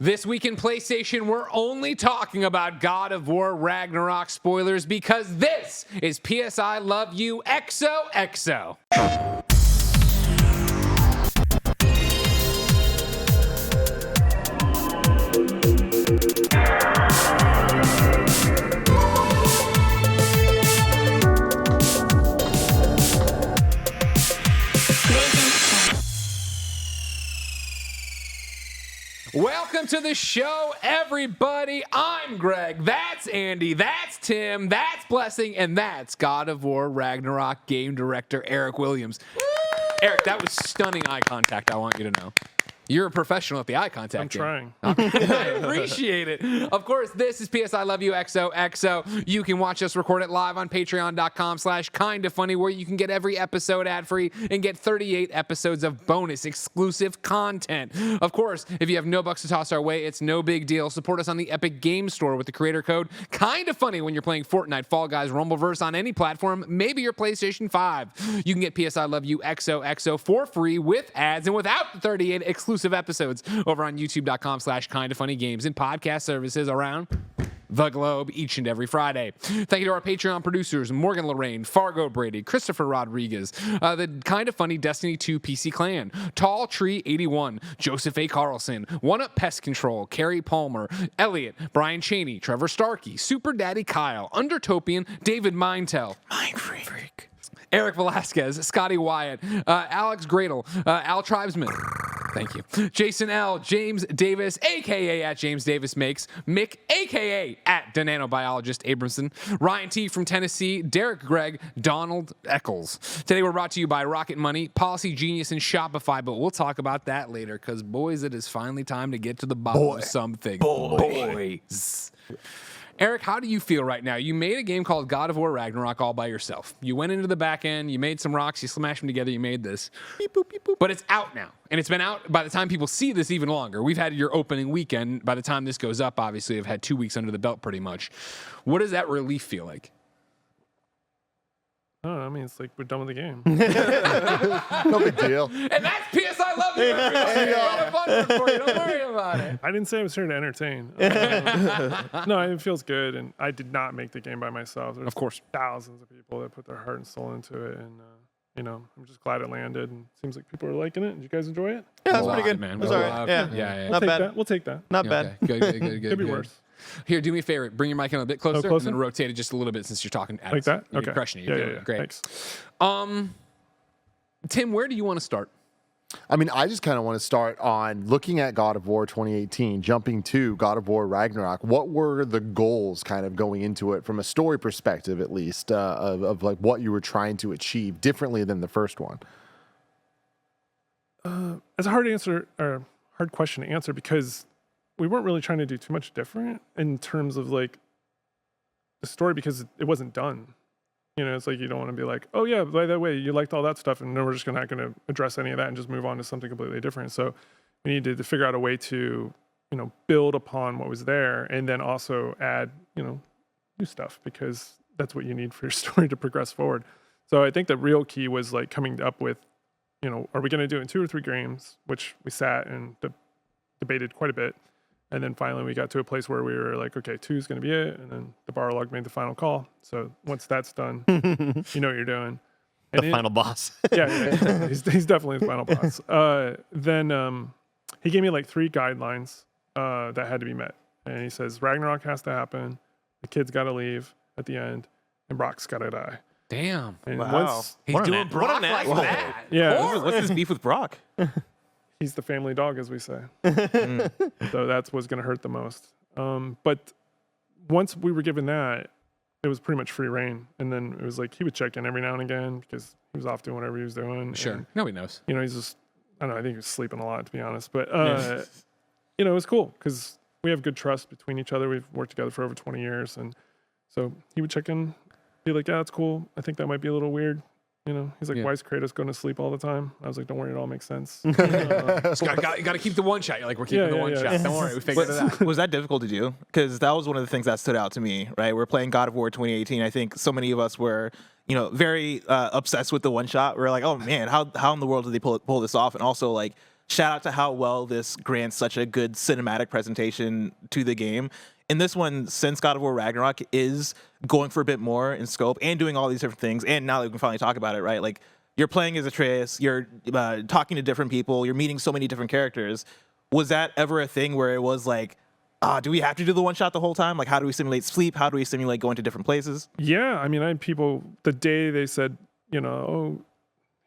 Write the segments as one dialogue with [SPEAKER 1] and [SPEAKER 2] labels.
[SPEAKER 1] This week in PlayStation, we're only talking about God of War Ragnarok spoilers because this is PS I Love You XOXO. Welcome to the show, everybody. I'm Greg. That's Andy. That's Tim. That's Blessing. And that's God of War Ragnarok game director Eric Williams. Woo! Eric, that was stunning eye contact, I want you to know. You're a professional at the eye contact.
[SPEAKER 2] I'm trying.
[SPEAKER 1] I appreciate it. Of course, this is PS I Love You XOXO. You can watch us record it live on patreon.com/KindaFunny, where you can get every episode ad-free and get 38 episodes of bonus exclusive content. Of course, if you have no bucks to toss our way, it's no big deal. Support us on the Epic Games Store with the creator code KindaFunny when you're playing Fortnite, Fall Guys, Rumbleverse on any platform, maybe your PlayStation 5. You can get PS I Love You XOXO for free with ads and without the 38 exclusive episodes over on youtube.com/KindaFunnyGames and podcast services around the globe each and every Friday. Thank you to our Patreon producers, Morgan Lorraine, Fargo Brady, Christopher Rodriguez, the Kind of Funny Destiny 2 PC Clan, Tall Tree 81, Joseph A. Carlson, One Up Pest Control, Carrie Palmer, Elliot, Brian Cheney, Trevor Starkey, Super Daddy Kyle, Undertopian, David Mindtell, Mind Freak, Eric Velasquez, Scotty Wyatt, Alex Gradle, Al Tribesman, thank you, Jason L, James Davis, a.k.a. at James Davis Makes, Mick, a.k.a. at the Nanobiologist Abramson, Ryan T. from Tennessee, Derek Gregg, Donald Eccles. Today we're brought to you by Rocket Money, Policy Genius, and Shopify, but we'll talk about that later because, boys, it is finally time to get to the bottom of something. Boys. Eric, how do you feel right now? You made a game called God of War Ragnarok all by yourself. You went into the back end, you made some rocks, you smashed them together, you made this. Beep, boop, beep, boop. But it's out now. And it's been out by the time people see this even longer. We've had your opening weekend. By the time this goes up, obviously, I've had 2 weeks under the belt pretty much. What does that relief feel like?
[SPEAKER 2] I don't know. I mean, it's like we're done with the game.
[SPEAKER 3] No big deal.
[SPEAKER 1] And that's PS I Love You, everybody. Yeah. Fun for you. Don't worry about it.
[SPEAKER 2] I didn't say I was here to entertain. No, it feels good. And I did not make the game by myself. There's
[SPEAKER 1] of course.
[SPEAKER 2] Thousands of people that put their heart and soul into it. And, you know, I'm just glad it landed. And it seems like people are liking it. Did you guys enjoy it?
[SPEAKER 3] Yeah, that's pretty good,
[SPEAKER 1] man.
[SPEAKER 3] It was all right.
[SPEAKER 1] Yeah.
[SPEAKER 2] Not bad. We'll take that.
[SPEAKER 3] Not bad.
[SPEAKER 1] Okay. Good.
[SPEAKER 2] Could be worse.
[SPEAKER 1] Here, do me a favor. Bring your mic in a bit closer, and then rotate it just a little bit since you're talking at
[SPEAKER 2] like
[SPEAKER 1] us.
[SPEAKER 2] that?
[SPEAKER 1] You're
[SPEAKER 2] Okay.
[SPEAKER 1] crushing it.
[SPEAKER 2] Yeah.
[SPEAKER 1] Great.
[SPEAKER 2] Thanks.
[SPEAKER 1] Tim, where do you want to start?
[SPEAKER 3] I mean, I just kind of want to start on looking at God of War 2018, jumping to God of War Ragnarok. What were the goals kind of going into it from a story perspective, at least, of like what you were trying to achieve differently than the first one?
[SPEAKER 2] It's a hard question to answer because we weren't really trying to do too much different in terms of like the story because it wasn't done. You know, it's like you don't want to be like, oh yeah, by the way, you liked all that stuff, and then we're just not going to address any of that and just move on to something completely different. So we needed to figure out a way to, you know, build upon what was there and then also add, you know, new stuff because that's what you need for your story to progress forward. So I think the real key was like coming up with, you know, are we going to do it in 2 or 3 games, which we sat and debated quite a bit. And then finally we got to a place where we were like, okay, 2 is going to be it. And then the bar log made the final call. So once that's done, you know what you're doing. And
[SPEAKER 4] the final boss.
[SPEAKER 2] Yeah, he's definitely the final boss. Then he gave me like 3 guidelines that had to be met. And he says, Ragnarok has to happen. The kid's got to leave at the end. And Brock's got to die.
[SPEAKER 1] Damn.
[SPEAKER 2] And
[SPEAKER 4] Wow.
[SPEAKER 1] He's doing Brock like that.
[SPEAKER 2] Yeah.
[SPEAKER 4] What's his beef with Brock?
[SPEAKER 2] He's the family dog, as we say. So that's what's going to hurt the most. But once we were given that, it was pretty much free reign. And then it was like he would check in every now and again because he was off doing whatever he was doing.
[SPEAKER 1] Sure.
[SPEAKER 2] And,
[SPEAKER 1] Nobody knows.
[SPEAKER 2] you know, he's just, I don't know, I think he was sleeping a lot, to be honest. But, you know, it was cool because we have good trust between each other. We've worked together for over 20 years. And so he would check in, be like, yeah, that's cool. I think that might be a little weird. You know, he's like, why is Kratos going to sleep all the time? I was like, don't worry, it all makes sense.
[SPEAKER 1] You got to keep the one shot. You're like, we're keeping the one shot. Don't worry, we figured it out.
[SPEAKER 4] Was that difficult to do? Because that was one of the things that stood out to me, right? We're playing God of War 2018. I think so many of us were, you know, very obsessed with the one shot. We're like, oh man, how in the world did they pull this off? And also like shout out to how well this grants such a good cinematic presentation to the game. And this one, since God of War Ragnarok is going for a bit more in scope and doing all these different things, and now that we can finally talk about it, right? Like, you're playing as Atreus, you're talking to different people, you're meeting so many different characters. Was that ever a thing where it was like, do we have to do the one shot the whole time? Like, how do we simulate sleep? How do we simulate going to different places?
[SPEAKER 2] Yeah, I mean, I had people, the day they said, oh,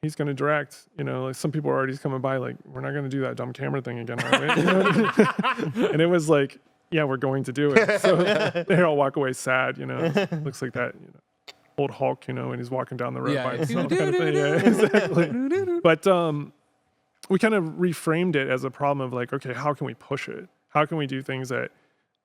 [SPEAKER 2] he's going to direct, like some people were already coming by, like, we're not going to do that dumb camera thing again, are we? And it was like, yeah, we're going to do it. So they all walk away sad, looks like that, old Hulk, and he's walking down the road by himself kind of thing. Yeah, exactly. But we kind of reframed it as a problem of like, okay, how can we push it? How can we do things that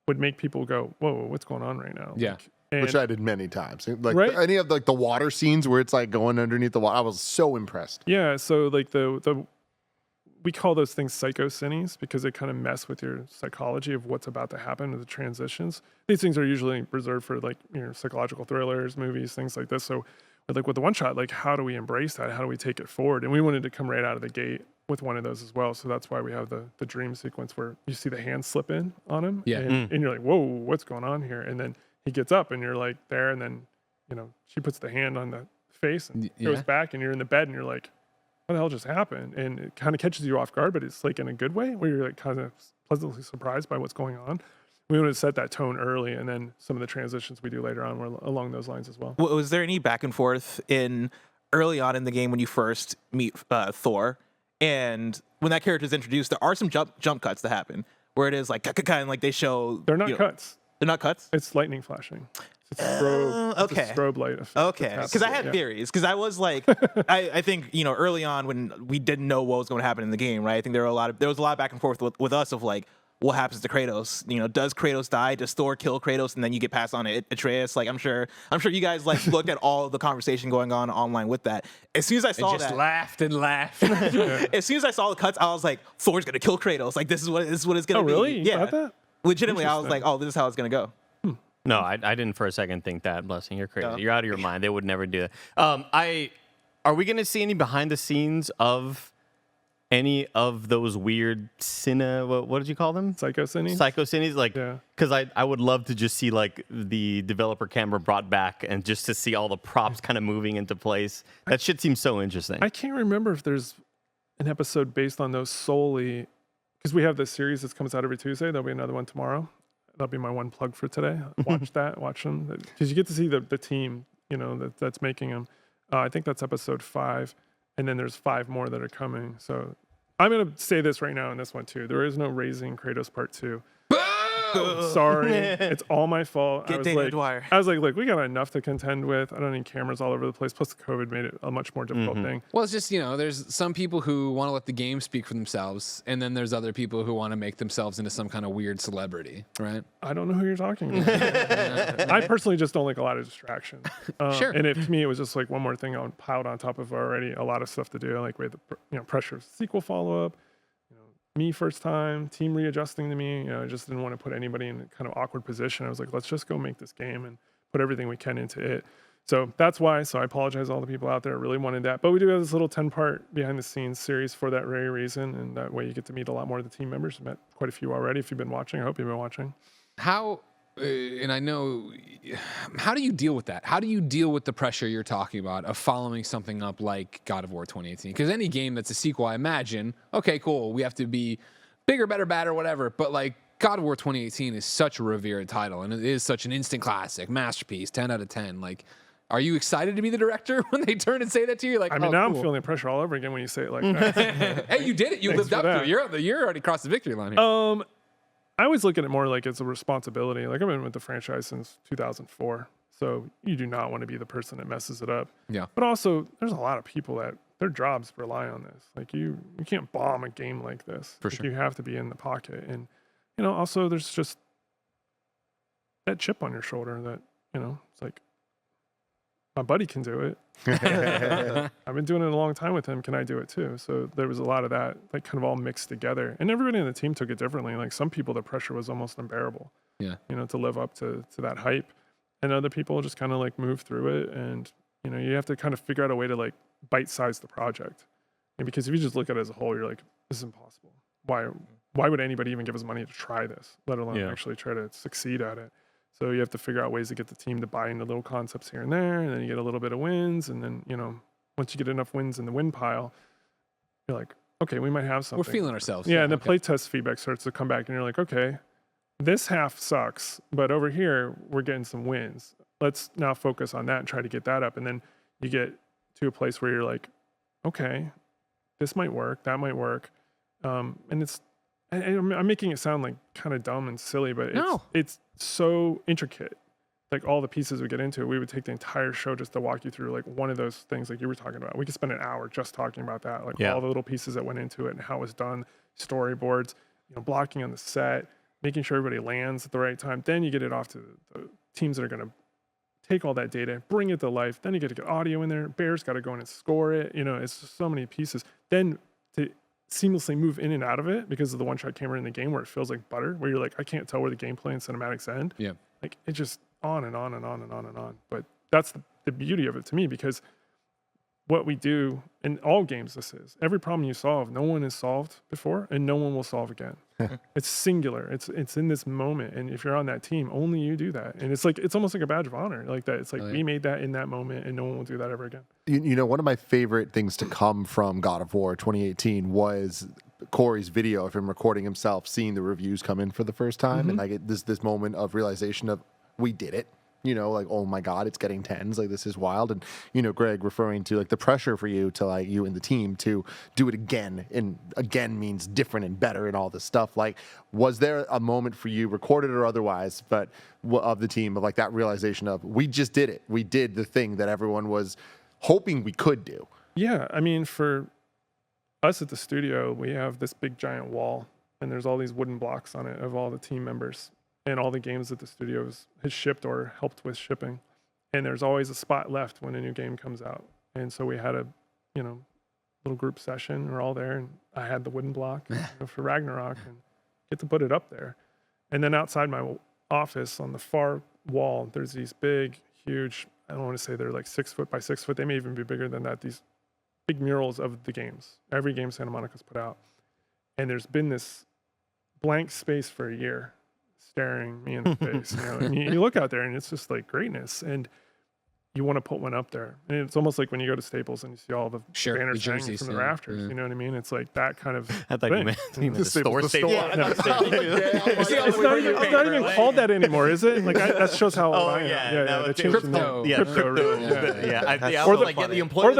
[SPEAKER 2] would make people go, whoa, what's going on right now?
[SPEAKER 1] Yeah.
[SPEAKER 3] Which I did many times. Like
[SPEAKER 2] Right?
[SPEAKER 3] any of like the water scenes where it's like going underneath the water, I was so impressed.
[SPEAKER 2] Yeah, so like the we call those things psychocines because they kind of mess with your psychology of what's about to happen with the transitions. These things are usually reserved for like psychological thrillers, movies, things like this. So with the one shot, like how do we embrace that? How do we take it forward? And we wanted to come right out of the gate with one of those as well. So that's why we have the dream sequence where you see the hand slip in on him.
[SPEAKER 1] Yeah.
[SPEAKER 2] And you're like, whoa, what's going on here? And then he gets up and you're like there, and then she puts the hand on the face and goes back, and you're in the bed and you're like, what the hell just happened? And it kind of catches you off guard, but it's like in a good way where you're like kind of pleasantly surprised by what's going on. We want to set that tone early, and then some of the transitions we do later on were along those lines as well.
[SPEAKER 4] Was there any back and forth in early on in the game when you first meet Thor, and when that character is introduced, there are some jump cuts that happen where it is like kind of like they show
[SPEAKER 2] They're not cuts.
[SPEAKER 4] They're not cuts.
[SPEAKER 2] It's lightning flashing. It's a strobe.
[SPEAKER 4] Okay.
[SPEAKER 2] It's a strobe light effect.
[SPEAKER 4] Okay, because I had theories. Because I was like, I think early on when we didn't know what was going to happen in the game, right? I think there was a lot of back and forth with us of like, what happens to Kratos? Does Kratos die? Does Thor kill Kratos and then you get passed on to Atreus? Like, I'm sure you guys like looked at all of the conversation going on online with that. As soon as I saw
[SPEAKER 1] just
[SPEAKER 4] that,
[SPEAKER 1] laughed and laughed.
[SPEAKER 4] as soon as I saw the cuts, I was like, Thor's gonna kill Kratos. Like, this is what it's gonna be.
[SPEAKER 2] Oh, really? You
[SPEAKER 4] Yeah.
[SPEAKER 2] thought that?
[SPEAKER 4] Legitimately, I was like, oh, this is how it's gonna go.
[SPEAKER 5] No, I didn't for a second think that. Blessing, you're crazy. You're out of your mind. They would never do that. Are we going to see any behind the scenes of any of those weird what did you call them?
[SPEAKER 2] Psychocines?
[SPEAKER 5] Psychocines? Like,
[SPEAKER 2] Yeah.
[SPEAKER 5] because I would love to just see like the developer camera brought back and just to see all the props kind of moving into place. That shit seems so interesting.
[SPEAKER 2] I can't remember if there's an episode based on those solely, because we have this series that comes out every Tuesday. There'll be another one tomorrow. That'll be my one plug for today. Watch them, because you get to see the team, that's making them. I think that's episode 5, and then there's 5 more that are coming. So I'm gonna say this right now in this one too. There is no Raising Kratos Part 2. Sorry, it's all my fault.
[SPEAKER 4] Get Daniel Dwyer.
[SPEAKER 2] I was like, look, we got enough to contend with. I don't need cameras all over the place. Plus, the COVID made it a much more difficult thing.
[SPEAKER 1] Well, it's just, there's some people who want to let the game speak for themselves, and then there's other people who want to make themselves into some kind of weird celebrity, right?
[SPEAKER 2] I don't know who you're talking about. I personally just don't like a lot of distraction.
[SPEAKER 1] Sure.
[SPEAKER 2] And to me, it was just like one more thing piled on top of already a lot of stuff to do. Like we had the pressure of sequel follow-up, me first time, team readjusting to me. I just didn't want to put anybody in a kind of awkward position. I was like, let's just go make this game and put everything we can into it. So that's why. So I apologize to all the people out there who really wanted that. But we do have this little 10-part behind-the-scenes series for that very reason. And that way you get to meet a lot more of the team members. I've met quite a few already. If you've been watching, I hope you've been watching.
[SPEAKER 1] How, and I know, how do you deal with that? How do you deal with the pressure you're talking about of following something up like God of War 2018? Because any game that's a sequel, I imagine, okay, cool, we have to be bigger, better, badder, whatever. But like God of War 2018 is such a revered title, and it is such an instant classic, masterpiece, 10 out of 10. Like, are you excited to be the director when they turn and say that to you? Like,
[SPEAKER 2] I mean, now I'm
[SPEAKER 1] cool.
[SPEAKER 2] feeling the pressure all over again when you say it like that.
[SPEAKER 1] Hey, you did it. You lived up to it. You're already across the victory line here.
[SPEAKER 2] I always look at it more like it's a responsibility. Like I've been with the franchise since 2004. So you do not want to be the person that messes it up.
[SPEAKER 1] Yeah.
[SPEAKER 2] But also, there's a lot of people that their jobs rely on this. Like you can't bomb a game like this.
[SPEAKER 1] For
[SPEAKER 2] like
[SPEAKER 1] sure.
[SPEAKER 2] You have to be in the pocket. And, also there's just that chip on your shoulder that, it's like, my buddy can do it. I've been doing it a long time with him. Can I do it too? So there was a lot of that, like kind of all mixed together. And everybody in the team took it differently. Like some people, the pressure was almost unbearable.
[SPEAKER 1] Yeah.
[SPEAKER 2] To live up to that hype. And other people just kind of like move through it. And, you have to kind of figure out a way to like bite-size the project. And because if you just look at it as a whole, you're like, this is impossible. Why would anybody even give us money to try this, let alone actually try to succeed at it? So you have to figure out ways to get the team to buy into little concepts here and there, and then you get a little bit of wins, and then, once you get enough wins in the win pile, you're like, okay, we might have something.
[SPEAKER 1] We're feeling ourselves.
[SPEAKER 2] Yeah, and the playtest feedback starts to come back, and you're like, okay, this half sucks, but over here, we're getting some wins. Let's now focus on that and try to get that up. And then you get to a place where you're like, okay, this might work, that might work. And I'm making it sound like kind of dumb and silly, but it's so intricate. Like all the pieces we get into, we would take the entire show just to walk you through like one of those things like you were talking about. We could spend an hour just talking about that, like all the little pieces that went into it and how it was done, storyboards, blocking on the set, making sure everybody lands at the right time. Then you get it off to the teams that are going to take all that data, bring it to life. Then you get to get audio in there. Bear's got to go in and score it. It's just so many pieces. Then to seamlessly move in and out of it because of the one-shot camera in the game where it feels like butter, where you're like, I can't tell where the gameplay and cinematics end.
[SPEAKER 1] Yeah.
[SPEAKER 2] Like it just on and on and on and on and on. But that's the beauty of it to me, because what we do in all games, this is every problem you solve, no one has solved before and no one will solve again. It's singular. It's in this moment. And if you're on that team, only you do that. And it's almost like a badge of honor like that. It's like we made that in that moment and no one will do that ever again.
[SPEAKER 3] One of my favorite things to come from God of War 2018 was Corey's video of him recording himself, seeing the reviews come in for the first time. And like this moment of realization of we did it. Like, oh my God, it's getting tens. Like, this is wild. And, Greg referring to like the pressure for you to like you and the team to do it again. And again means different and better and all this stuff. Like, was there a moment for you, recorded or otherwise, but of the team of like that realization of we just did it. We did the thing that everyone was hoping we could do.
[SPEAKER 2] Yeah. I mean, for us at the studio, we have this big giant wall and there's all these wooden blocks on it of all the team members and all the games that the studio has shipped or helped with shipping. And there's always a spot left when a new game comes out. And so we had a, little group session. We're all there, and I had the wooden block for Ragnarok and get to put it up there. And then outside my office on the far wall, there's these big, huge, I don't want to say they're like 6 foot by 6 foot. They may even be bigger than that. These big murals of the games. Every game Santa Monica's put out. And there's been this blank space for a year staring me in the face, and you look out there and it's just like greatness, and you want to put one up there. And it's almost like when you go to Staples and you see all the banners hanging from the rafters, you know what I mean? It's like that kind of
[SPEAKER 5] I thought you meant the store.
[SPEAKER 2] It's not even called that anymore, is it? Like that shows how old I am. Yeah, they changed the name.
[SPEAKER 5] Or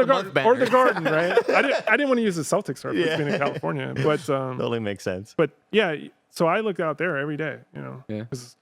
[SPEAKER 2] the garden, right? I didn't want to use the Celtics store being in California, but
[SPEAKER 5] totally makes sense.
[SPEAKER 2] But yeah, so I look out there every day, because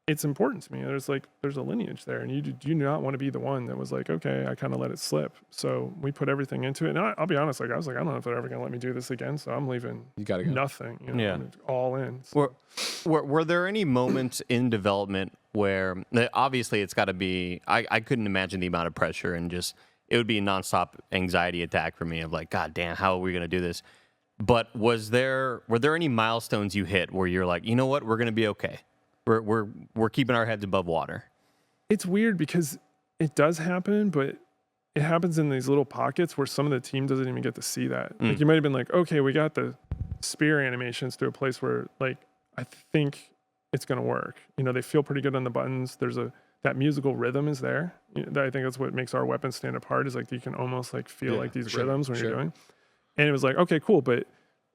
[SPEAKER 2] it's important to me. There's a lineage there, and you do not want to be the one that was like, okay, I kind of let it slip. So we put everything into it. And I'll be honest, I was like, I don't know if they're ever going to let me do this again. So I'm leaving nothing, all in. So.
[SPEAKER 5] Were there any moments in development where, obviously it's got to be, I couldn't imagine the amount of pressure and just, it would be a nonstop anxiety attack for me of like, God damn, how are we going to do this? But were there any milestones you hit where you're like, you know what, we're going to be okay? We're keeping our heads above water.
[SPEAKER 2] It's weird because it does happen, but it happens in these little pockets where some of the team doesn't even get to see that. Like you might have been like, okay, we got the spear animations to a place where like I think it's going to work. They feel pretty good on the buttons. That musical rhythm is there. I think that's what makes our weapons stand apart. Is like you can almost like feel like these rhythms when you're doing. And it was like, okay, cool, but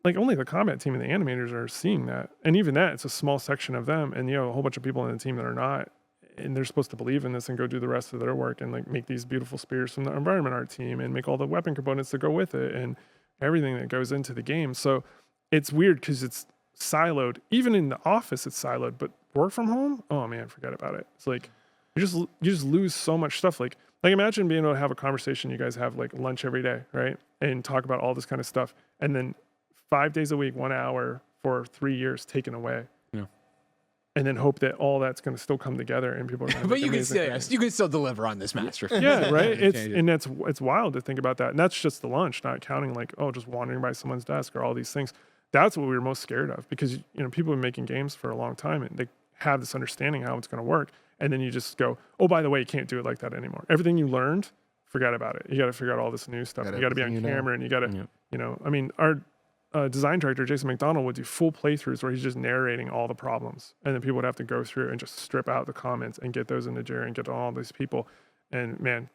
[SPEAKER 2] like only the combat team and the animators are seeing that. And even that, it's a small section of them. And a whole bunch of people in the team that are not, and they're supposed to believe in this and go do the rest of their work and like make these beautiful spears from the environment art team and make all the weapon components that go with it and everything that goes into the game. So it's weird because it's siloed. Even in the office, it's siloed, but work from home, oh man, forget about it. It's like you just lose so much stuff. Like imagine being able to have a conversation. You guys have like lunch every day, right? And talk about all this kind of stuff. And then 5 days a week, 1 hour for 3 years taken away. Yeah. And then hope that all that's going to still come together and people are going to
[SPEAKER 1] But you can still deliver on this master.
[SPEAKER 2] Yeah, right? It's wild to think about that. And that's just the lunch, not counting like, just wandering by someone's desk or all these things. That's what we were most scared of because, people have been making games for a long time and they have this understanding how it's going to work. And then you just go, oh, by the way, you can't do it like that anymore. Everything you learned, forget about it. You got to figure out all this new stuff. You got to be on camera and you got to, I mean, design director, Jason McDonald, would do full playthroughs where he's just narrating all the problems. And then people would have to go through and just strip out the comments and get those into Jerry and get all these people. And man,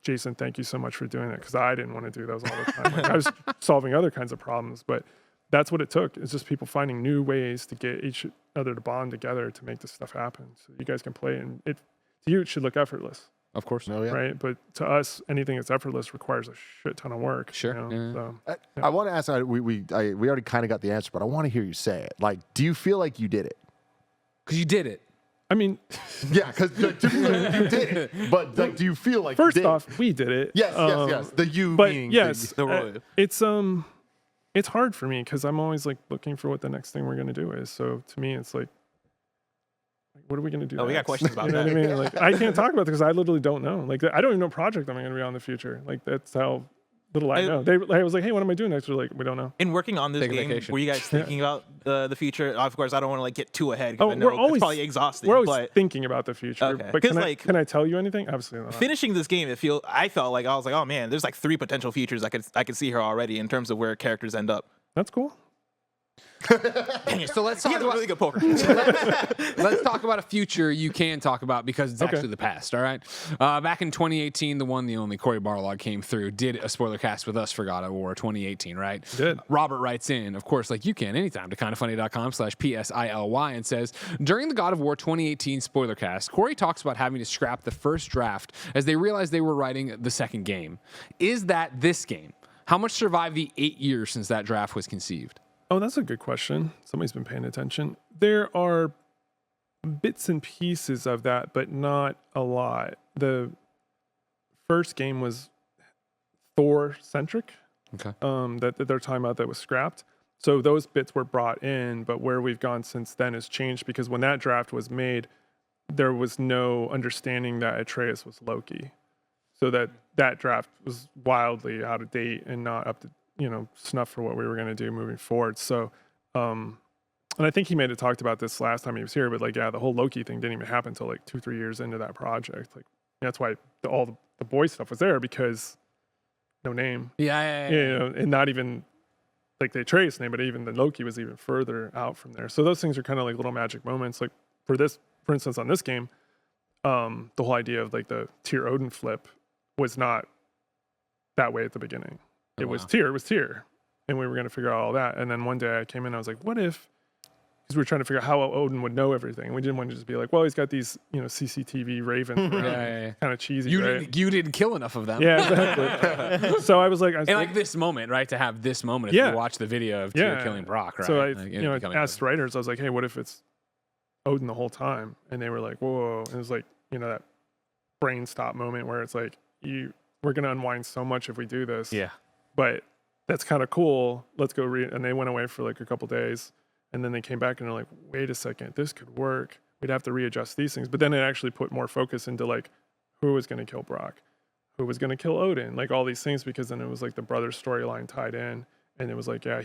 [SPEAKER 2] Jason, thank you so much for doing that, because I didn't want to do those all the time. Like, I was solving other kinds of problems, but that's what it took. It's just people finding new ways to get each other to bond together to make this stuff happen. So you guys can play, and to you, it should look effortless.
[SPEAKER 1] Of course.
[SPEAKER 3] Oh, yeah.
[SPEAKER 2] Right, but to us, anything that's effortless requires a shit ton of work.
[SPEAKER 1] Sure.
[SPEAKER 2] You know? So,
[SPEAKER 3] I want to ask. We already kind of got the answer, but I want to hear you say it. Like, do you feel like you did it?
[SPEAKER 1] Because you did it.
[SPEAKER 2] I mean,
[SPEAKER 3] Yeah, because you did it. But like, do you feel like
[SPEAKER 2] first
[SPEAKER 3] you did?
[SPEAKER 2] off, we did it.
[SPEAKER 3] Yes, yes. The you
[SPEAKER 2] But
[SPEAKER 3] meaning
[SPEAKER 2] yes,
[SPEAKER 4] the royal.
[SPEAKER 2] it's hard for me because I'm always like looking for what the next thing we're gonna do is. So to me, it's like what are we gonna do?
[SPEAKER 4] Oh, we got
[SPEAKER 2] next?
[SPEAKER 4] questions about
[SPEAKER 2] You know
[SPEAKER 4] that.
[SPEAKER 2] what I mean? Like, I can't talk about it because I literally don't know. Like, I don't even know what project I'm gonna be on in the future. Like, that's how little I know. I was like, hey, what am I doing next? We're like, we don't know.
[SPEAKER 4] In working on this
[SPEAKER 1] Take a
[SPEAKER 4] game,
[SPEAKER 1] vacation.
[SPEAKER 4] were you guys thinking about the future? Of course, I don't want to like get too ahead. 'Cause
[SPEAKER 2] Oh,
[SPEAKER 4] I know
[SPEAKER 2] we're always
[SPEAKER 4] it's probably exhausting.
[SPEAKER 2] We're always
[SPEAKER 4] but
[SPEAKER 2] thinking about the future.
[SPEAKER 4] Okay.
[SPEAKER 2] But
[SPEAKER 4] 'Cause,
[SPEAKER 2] can I tell you anything? Absolutely not.
[SPEAKER 4] finishing this game, I felt like I was like, oh man, there's like 3 potential futures I could see here already in terms of where characters end up.
[SPEAKER 2] That's cool.
[SPEAKER 1] So let's
[SPEAKER 4] He
[SPEAKER 1] talk
[SPEAKER 4] has a
[SPEAKER 1] about
[SPEAKER 4] really good poker.
[SPEAKER 1] let's talk about a future you can talk about because it's actually the past. All right. Back in 2018, the one, the only Corey Barlog came through, did a spoiler cast with us for God of War 2018. Right.
[SPEAKER 2] Did.
[SPEAKER 1] Robert writes in, of course, like you can anytime to kindafunny.com/PSILY and says, during the God of War 2018 spoiler cast, Corey talks about having to scrap the first draft as they realized they were writing the second game. Is that this game? How much survived the 8 years since that draft was conceived?
[SPEAKER 2] Oh, that's a good question. Somebody's been paying attention. There are bits and pieces of that, but not a lot. The first game was Thor-centric.
[SPEAKER 1] Okay.
[SPEAKER 2] That they're talking about that was scrapped. So those bits were brought in, but where we've gone since then has changed because when that draft was made, there was no understanding that Atreus was Loki. So that draft was wildly out of date and not up to snuff for what we were going to do moving forward. So, and I think he may have talked about this last time he was here, but like, yeah, the whole Loki thing didn't even happen until like 2-3 years into that project. Like, that's why all the boy stuff was there because no name.
[SPEAKER 1] Yeah.
[SPEAKER 2] And not even like the Atreus name, but even the Loki was even further out from there. So those things are kind of like little magic moments. Like for instance, on this game, the whole idea of like the Tyr Odin flip was not that way at the beginning. It was Tyr, and we were going to figure out all that. And then one day I came in, I was like, what if, because we were trying to figure out how Odin would know everything. We didn't want to just be like, well, he's got these, CCTV ravens around. Kind of cheesy, right?
[SPEAKER 1] You didn't kill enough of them.
[SPEAKER 2] Yeah, exactly. So I was like,
[SPEAKER 1] like this moment, right? To have this moment, if you watch the video of Tyr killing Brock, right?
[SPEAKER 2] So I,
[SPEAKER 1] like,
[SPEAKER 2] asked writers, I was like, hey, what if it's Odin the whole time? And they were like, whoa. And it was like, that brain stop moment where it's like, we're going to unwind so much if we do this.
[SPEAKER 5] Yeah.
[SPEAKER 2] But that's kind of cool. Let's go read. And they went away for like a couple days. And then they came back and they're like, wait a second, this could work. We'd have to readjust these things. But then it actually put more focus into like, who was going to kill Brock? Who was going to kill Odin? Like all these things, because then it was like the brother storyline tied in. And it was like, yeah,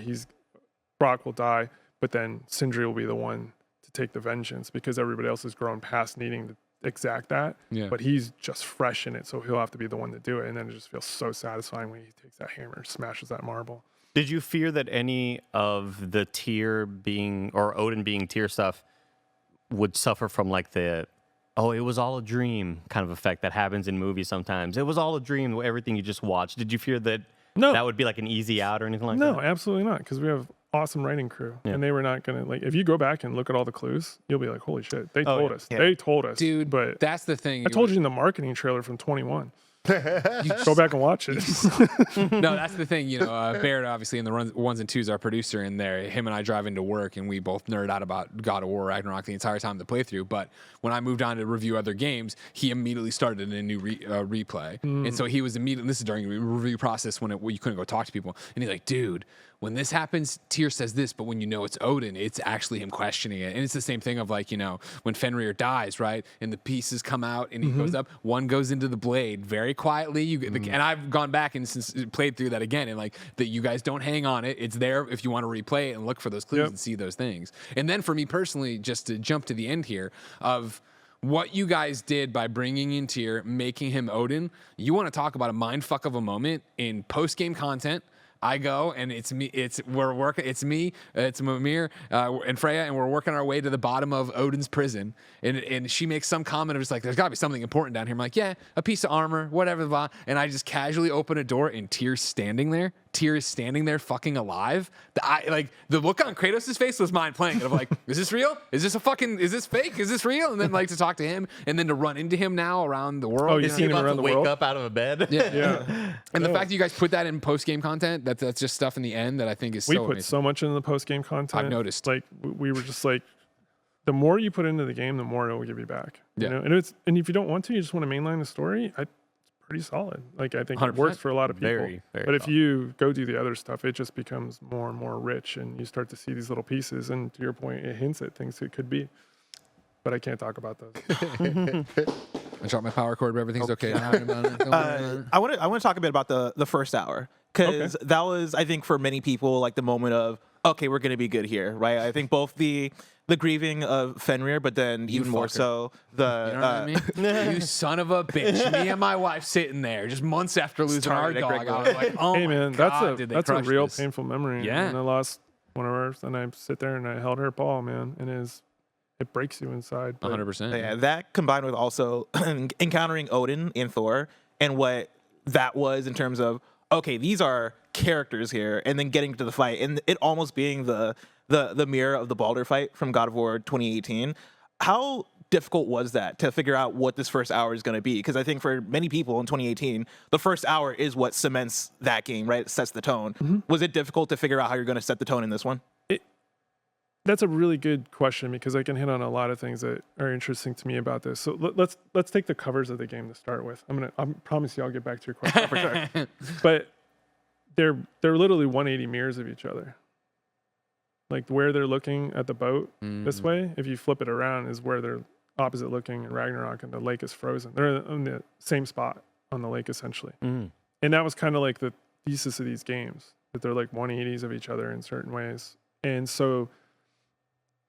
[SPEAKER 2] Brock will die, but then Sindri will be the one to take the vengeance because everybody else has grown past needing to exact that. Yeah. But he's just fresh in it, so he'll have to be the one to do it. And then it just feels so satisfying when he takes that hammer and smashes that marble.
[SPEAKER 5] Did you fear that any of the Tyr being or Odin being Tyr stuff would suffer from like it was all a dream kind of effect that happens in movies sometimes? It was all a dream, everything you just watched. Did you fear that that would be like an easy out or anything like that?
[SPEAKER 2] No, absolutely not, because we have awesome writing crew, and they were not gonna like. If you go back and look at all the clues, you'll be like, "Holy shit!" They told us. Yeah. They told us,
[SPEAKER 1] dude. But that's the thing.
[SPEAKER 2] I told you in the marketing trailer from 21. Go back and watch it.
[SPEAKER 1] No, that's the thing. Barrett, obviously, in the ones and twos, our producer in there, him and I drive into work, and we both nerd out about God of War Ragnarok the entire time of the playthrough. But when I moved on to review other games, he immediately started a new replay. And so he was immediately, this is during the review process when you couldn't go talk to people. And he's like, dude, when this happens, Tyr says this, but when it's Odin, it's actually him questioning it. And it's the same thing of like, when Fenrir dies, right? And the pieces come out and he goes up, one goes into the blade very quietly. And I've gone back and since played through that again, and like that you guys don't hang on it. It's there if you want to replay it and look for those clues and see those things. And then for me personally, just to jump to the end here of what you guys did by bringing in Tyr, making him Odin, you want to talk about a mindfuck of a moment in post-game content, I go and it's me. We're working. It's me. It's Mimir and Freya, and we're working our way to the bottom of Odin's prison. And she makes some comment of just like, "There's got to be something important down here." I'm like, "Yeah, a piece of armor, whatever." Blah. And I just casually open a door, and Tyr's standing there. Tyr is standing there, fucking alive. The look on Kratos' face was mine playing it. Of like, is this real? Is this fake? Is this real? And then like to talk to him, and then to run into him now around the world.
[SPEAKER 2] Oh, you
[SPEAKER 5] Is
[SPEAKER 2] see
[SPEAKER 5] he
[SPEAKER 2] him
[SPEAKER 5] about
[SPEAKER 2] around
[SPEAKER 5] to
[SPEAKER 2] the
[SPEAKER 5] wake
[SPEAKER 2] world?
[SPEAKER 5] up out of a bed?
[SPEAKER 2] Yeah.
[SPEAKER 1] And the fact that you guys put that in post-game content, that's just stuff in the end that I think is
[SPEAKER 2] We
[SPEAKER 1] so
[SPEAKER 2] put
[SPEAKER 1] amazing.
[SPEAKER 2] so much into the post game content.
[SPEAKER 1] I've noticed.
[SPEAKER 2] Like we were just like, the more you put into the game, the more it will give you back.
[SPEAKER 1] Yeah.
[SPEAKER 2] You know? And if you don't want to, you just want to mainline the story. It's pretty solid. Like I think it
[SPEAKER 1] 100%.
[SPEAKER 2] works for a lot of people.
[SPEAKER 5] Very, very
[SPEAKER 2] but if
[SPEAKER 5] solid.
[SPEAKER 2] you go do the other stuff, it just becomes more and more rich, and you start to see these little pieces. And to your point, it hints at things it could be. But I can't talk about those.
[SPEAKER 1] I dropped my power cord, but everything's okay. Don't worry about it. Don't worry about it.
[SPEAKER 4] I want to talk a bit about the first hour, because that was, I think, for many people like the moment of, okay, we're gonna be good here, right? I think both the grieving of Fenrir, but then even more
[SPEAKER 1] fucker.
[SPEAKER 4] so the
[SPEAKER 1] You know what I mean? You son of a bitch. Me and my wife sitting there just months after losing our
[SPEAKER 4] Started at
[SPEAKER 1] dog. I
[SPEAKER 4] Greg
[SPEAKER 1] was like, oh
[SPEAKER 2] Hey
[SPEAKER 1] my
[SPEAKER 2] man,
[SPEAKER 1] God, did they
[SPEAKER 2] that's a
[SPEAKER 1] crush
[SPEAKER 2] real
[SPEAKER 1] this.
[SPEAKER 2] painful memory.
[SPEAKER 1] Yeah.
[SPEAKER 2] And I lost one of ours, and I sit there and I held her paw, man, and it breaks you inside. But
[SPEAKER 1] 100%.
[SPEAKER 4] yeah, that combined with also encountering Odin and Thor, and what that was in terms of, okay, these are characters here, and then getting to the fight, and it almost being the mirror of the Baldur fight from God of War 2018. How difficult was that to figure out what this first hour is going to be? Because I think for many people in 2018, the first hour is what cements that game, right? It sets the tone.
[SPEAKER 2] Mm-hmm.
[SPEAKER 4] Was it difficult to figure out how you're going to set the tone in this one?
[SPEAKER 2] That's a really good question, because I can hit on a lot of things that are interesting to me about this. So let's take the covers of the game to start with. I promise you I'll get back to your question for sure. But they're literally 180 mirrors of each other. Like where they're looking at the boat this way, if you flip it around, is where they're opposite looking in Ragnarok, and the lake is frozen. They're in the same spot on the lake essentially. And that was kind of like the thesis of these games, that they're like 180s of each other in certain ways. And so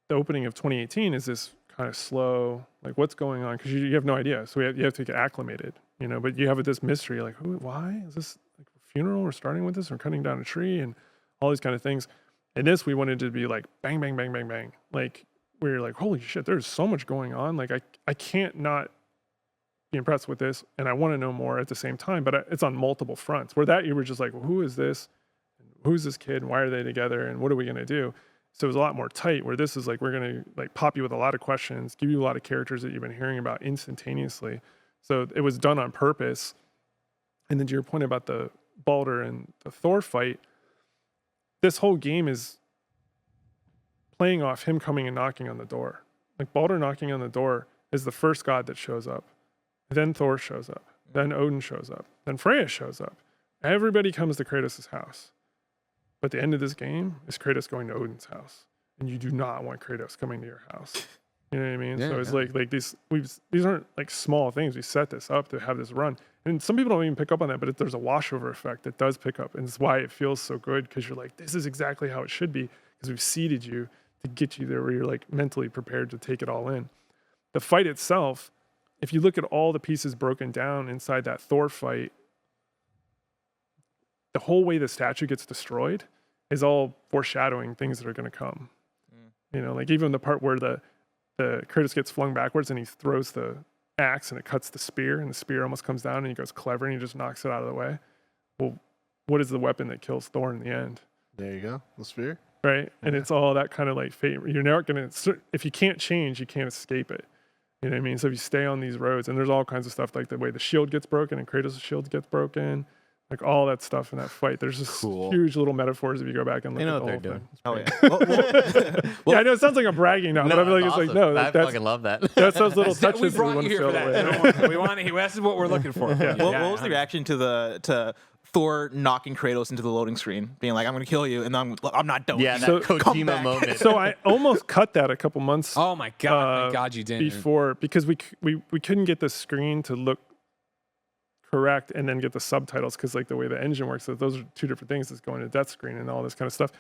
[SPEAKER 2] the opening of 2018 is this kind of slow, like what's going on, because you have no idea. So you have to get acclimated, you know. But you have this mystery, like why is this like a funeral? We're starting with this. We're cutting down a tree and all these kind of things. And this, we wanted to be like bang, bang, bang, bang, bang. Like we're like, holy shit, there's so much going on. Like I can't not be impressed with this, and I want to know more at the same time. But it's on multiple fronts. Where that you were just like, well, who is this? Who's this kid? And why are they together? And what are we gonna do? So it was a lot more tight, where this is like, we're going to like pop you with a lot of questions, give you a lot of characters that you've been hearing about instantaneously. So it was done on purpose. And then to your point about the Baldur and the Thor fight, this whole game is playing off him coming and knocking on the door. Like Baldur knocking on the door is the first god that shows up. Then Thor shows up. Then Odin shows up. Then Freya shows up. Everybody comes to Kratos' house. But the end of this game is Kratos going to Odin's house, and you do not want Kratos coming to your house. You know what I mean?
[SPEAKER 1] Yeah,
[SPEAKER 2] so it's
[SPEAKER 1] yeah.
[SPEAKER 2] like these aren't like small things. We set this up to have this run, and some people don't even pick up on that. But there's a washover effect that does pick up, and it's why it feels so good, because you're like, this is exactly how it should be, because we've seeded you to get you there where you're like mentally prepared to take it all in. The fight itself, if you look at all the pieces broken down inside that Thor fight, the whole way the statue gets destroyed is all foreshadowing things that are going to come. You know, like even the part where the Kratos gets flung backwards and he throws the axe and it cuts the spear, and the spear almost comes down and he goes clever and he just knocks it out of the way. Well, what is the weapon that kills Thor in the end?
[SPEAKER 3] There you go. The spear.
[SPEAKER 2] Right? And it's all that kind of like fate. You're never going to, if you can't change, you can't escape it. You know what I mean? So if you stay on these roads, and there's all kinds of stuff, like the way the shield gets broken and Kratos' shield gets broken, like all that stuff in that fight. There's just huge little metaphors if you go back and look
[SPEAKER 5] They know
[SPEAKER 2] at the
[SPEAKER 5] what they're
[SPEAKER 2] whole
[SPEAKER 5] doing.
[SPEAKER 2] thing. Yeah, I know it sounds like I'm bragging now, but I feel like it's like, no,
[SPEAKER 5] I
[SPEAKER 2] that's
[SPEAKER 5] fucking love that.
[SPEAKER 2] that's those little
[SPEAKER 1] We
[SPEAKER 2] touches
[SPEAKER 1] brought
[SPEAKER 2] want
[SPEAKER 1] you
[SPEAKER 2] to
[SPEAKER 1] here for
[SPEAKER 2] feel
[SPEAKER 1] that.
[SPEAKER 2] away.
[SPEAKER 1] We want to. This is what we're looking for.
[SPEAKER 2] Yeah.
[SPEAKER 4] What was the reaction to to Thor knocking Kratos into the loading screen, being like, "I'm going to kill you," and I'm not done.
[SPEAKER 5] Yeah,
[SPEAKER 4] with
[SPEAKER 5] that
[SPEAKER 4] you.
[SPEAKER 2] So-
[SPEAKER 5] Kojima moment.
[SPEAKER 2] So I almost cut that a couple months
[SPEAKER 1] Oh my God! Thank God you didn't.
[SPEAKER 2] before, because we couldn't get the screen to look correct and then get the subtitles, because like the way the engine works, so those are two different things. It's going to death screen and all this kind of stuff.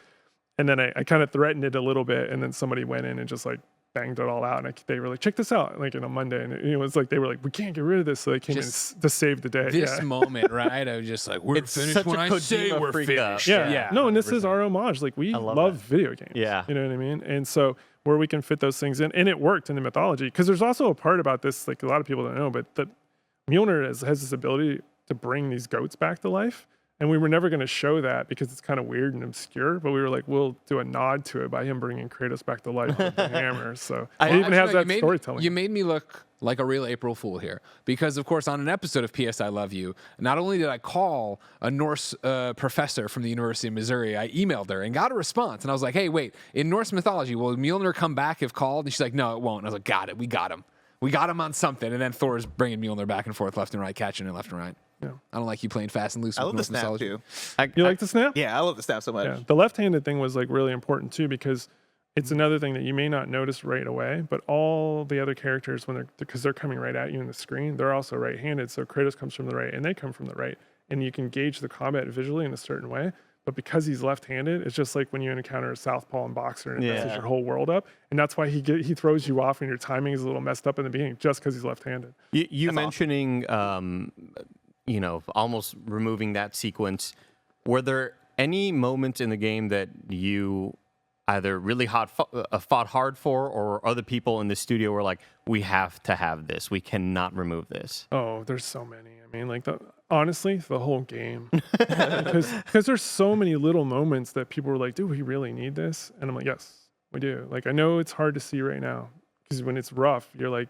[SPEAKER 2] And then I kind of threatened it a little bit, and then somebody went in and just like banged it all out, and they were like, check this out, like on Monday, and it was like they were like, we can't get rid of this, so they came in to save the day.
[SPEAKER 1] This moment, right? I was just like, we're
[SPEAKER 5] It's
[SPEAKER 1] finished
[SPEAKER 5] such
[SPEAKER 1] when
[SPEAKER 5] a
[SPEAKER 1] I say
[SPEAKER 5] Kojima
[SPEAKER 1] we're
[SPEAKER 5] freak
[SPEAKER 1] finished.
[SPEAKER 5] out.
[SPEAKER 2] Yeah. No, and this is
[SPEAKER 1] 100%.
[SPEAKER 2] our homage. Like we
[SPEAKER 5] love
[SPEAKER 2] love
[SPEAKER 5] that.
[SPEAKER 2] video games.
[SPEAKER 5] Yeah.
[SPEAKER 2] You know what I mean? And so where we can fit those things in, and it worked in the mythology, because there's also a part about this, like a lot of people don't know, but that Mjolnir has this ability to bring these goats back to life. And we were never going to show that because it's kind of weird and obscure, but we were like, we'll do a nod to it by him bringing Kratos back to life with the hammer. So it even has that storytelling.
[SPEAKER 1] You made me look like a real April Fool here, because of course on an episode of PS I Love You, not only did I call a Norse professor from the University of Missouri, I emailed her and got a response, and I was like, hey, wait, in Norse mythology, will Mjolnir come back if called? And she's like, no, it won't. And I was like, got it, we got him. We got him on something. And then Thor's bringing Mjolnir back and forth, left and right, catching it left and right.
[SPEAKER 2] Yeah.
[SPEAKER 1] I don't like you playing fast and loose
[SPEAKER 4] I
[SPEAKER 1] with
[SPEAKER 4] love the
[SPEAKER 1] Norse
[SPEAKER 4] snap
[SPEAKER 1] mythology.
[SPEAKER 4] too.
[SPEAKER 2] You like the snap?
[SPEAKER 4] Yeah, I love the snap so much.
[SPEAKER 2] Yeah. The left-handed thing was like really important too, because it's another thing that you may not notice right away, but all the other characters, because they're coming right at you in the screen, they're also right-handed. So Kratos comes from the right and they come from the right, and you can gauge the combat visually in a certain way. But because he's left-handed, it's just like when you encounter a southpaw and boxer, and it messes your whole world up. And that's why he throws you off, and your timing is a little messed up in the beginning, just because he's left-handed.
[SPEAKER 5] You mentioning, almost removing that sequence. Were there any moments in the game that you either really fought hard for, or other people in the studio were like, we have to have this, we cannot remove this?
[SPEAKER 2] Oh, there's so many. I mean, like honestly, the whole game, because there's so many little moments that people were like, "Do we really need this?" And I'm like, "Yes, we do." Like, I know it's hard to see right now, because when it's rough, you're like,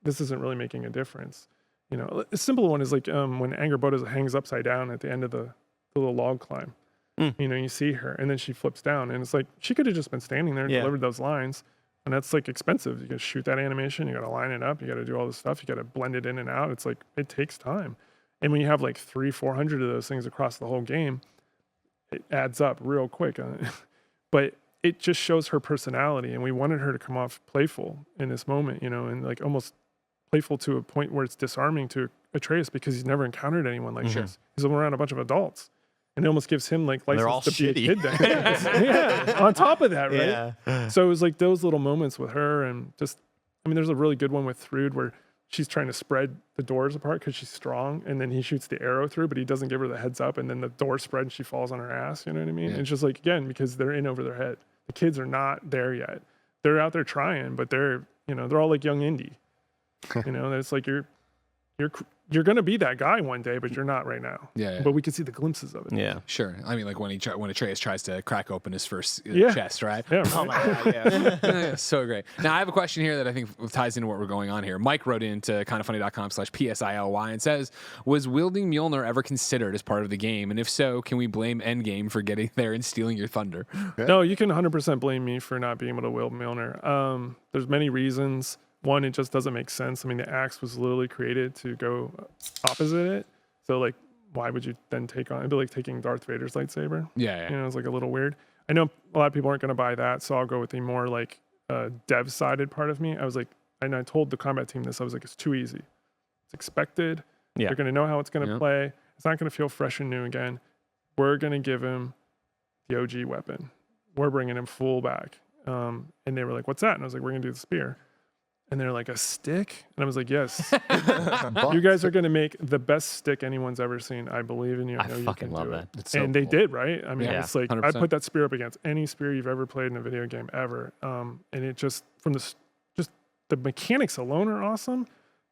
[SPEAKER 2] "This isn't really making a difference." You know, a simple one is like when Angerboda hangs upside down at the end of the little log climb. You know, you see her, and then she flips down, and it's like she could have just been standing there and delivered those lines. And that's like expensive. You got to shoot that animation. You got to line it up. You got to do all this stuff. You got to blend it in and out. It's like, it takes time. And when you have like 300-400 of those things across the whole game, it adds up real quick. But it just shows her personality. And we wanted her to come off playful in this moment, you know, and like almost playful to a point where it's disarming to Atreus, because he's never encountered anyone like this. He's around a bunch of adults. And it almost gives him like license to be a kid then. Yeah, on top of that, right? Yeah. So it was like those little moments with her, and just, I mean, there's a really good one with Thrud where she's trying to spread the doors apart because she's strong, and then he shoots the arrow through, but he doesn't give her the heads up, and then the door spreads and she falls on her ass, you know what I mean? And it's just like, again, because they're in over their head. The kids are not there yet. They're out there trying, but they're all like young indie. You know, it's like you're going to be that guy one day, but you're not right now.
[SPEAKER 1] Yeah.
[SPEAKER 2] But we can see the glimpses of it.
[SPEAKER 5] Yeah.
[SPEAKER 1] Sure. I mean, like when Atreus tries to crack open his first chest, right?
[SPEAKER 2] Yeah, right.
[SPEAKER 4] Oh my god, yeah.
[SPEAKER 1] So great. Now I have a question here that I think ties into what we're going on here. Mike wrote into kindafunny.com/PSILY and says, was wielding Mjolnir ever considered as part of the game? And if so, can we blame Endgame for getting there and stealing your thunder?
[SPEAKER 2] No, you can 100% blame me for not being able to wield Mjolnir. There's many reasons. One, it just doesn't make sense. I mean, the axe was literally created to go opposite it. So, like, why would you then take on? It'd be like taking Darth Vader's lightsaber.
[SPEAKER 1] Yeah.
[SPEAKER 2] You know, it's like a little weird. I know a lot of people aren't going to buy that, so I'll go with the more like dev-sided part of me. I was like, and I told the combat team this. I was like, it's too easy. It's expected.
[SPEAKER 5] Yeah.
[SPEAKER 2] They're going to know how it's going to play. It's not going to feel fresh and new again. We're going to give him the OG weapon. We're bringing him full back. And they were like, what's that? And I was like, we're going to do the spear. And they're like, a stick? And I was like, yes. You guys are going to make the best stick anyone's ever seen. I believe in you.
[SPEAKER 5] I fucking love that.
[SPEAKER 2] And they did, right? I mean,
[SPEAKER 5] Yeah,
[SPEAKER 2] it's like,
[SPEAKER 1] 100%.
[SPEAKER 2] I put that spear up against any spear you've ever played in a video game ever. And it just, the mechanics alone are awesome,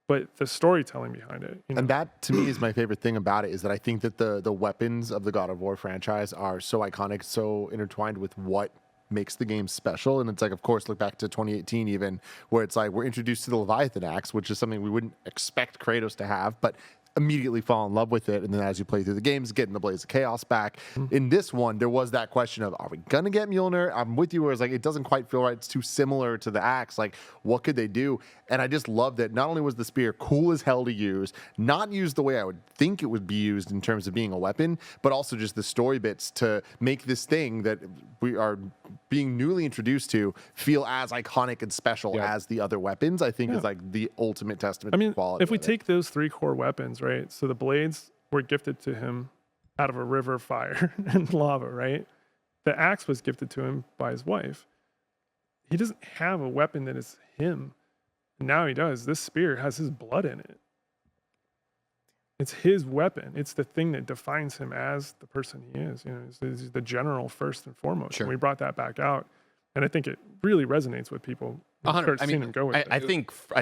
[SPEAKER 2] but the storytelling behind it. You know?
[SPEAKER 3] And that, to me, is my favorite thing about it, is that I think that the weapons of the God of War franchise are so iconic, so intertwined with what makes the game special. And it's like, of course, look back to 2018 even, where it's like we're introduced to the Leviathan axe, which is something we wouldn't expect Kratos to have, but immediately fall in love with it. And then as you play through the games, getting the Blaze of Chaos back. In this one, there was that question of, are we going to get Mjolnir? I'm with you, where it's like, it doesn't quite feel right. It's too similar to the axe. Like, what could they do? And I just love that not only was the spear cool as hell to use, not used the way I would think it would be used in terms of being a weapon, but also just the story bits to make this thing that we are being newly introduced to feel as iconic and special as the other weapons, I think is like the ultimate testament to quality.
[SPEAKER 2] If we take those three core weapons, right? So the blades were gifted to him out of a river of fire and lava, right? The axe was gifted to him by his wife. he doesn't have a weapon that is him. Now he does. This spear has his blood in it. It's his weapon. It's the thing that defines him as the person he is. You know, he's the general first and foremost.
[SPEAKER 1] Sure.
[SPEAKER 2] And we brought that back out, and I think it really resonates with people. Start seeing him go with it.
[SPEAKER 5] I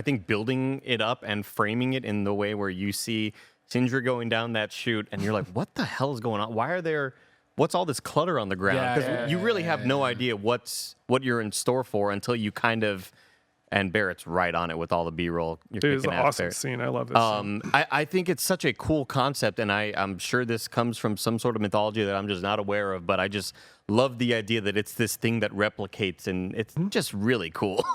[SPEAKER 5] think building it up and framing it in the way where you see Sindri going down that chute, and you're like, what the hell is going on? What's all this clutter on the ground? Because you really have no idea what you're in store for until you kind of. And Barrett's right on it with all the B-roll.
[SPEAKER 2] Dude, it's an awesome scene. I love this scene.
[SPEAKER 5] I think it's such a cool concept, and I'm sure this comes from some sort of mythology that I'm just not aware of, but I just love the idea that it's this thing that replicates, and it's just really cool.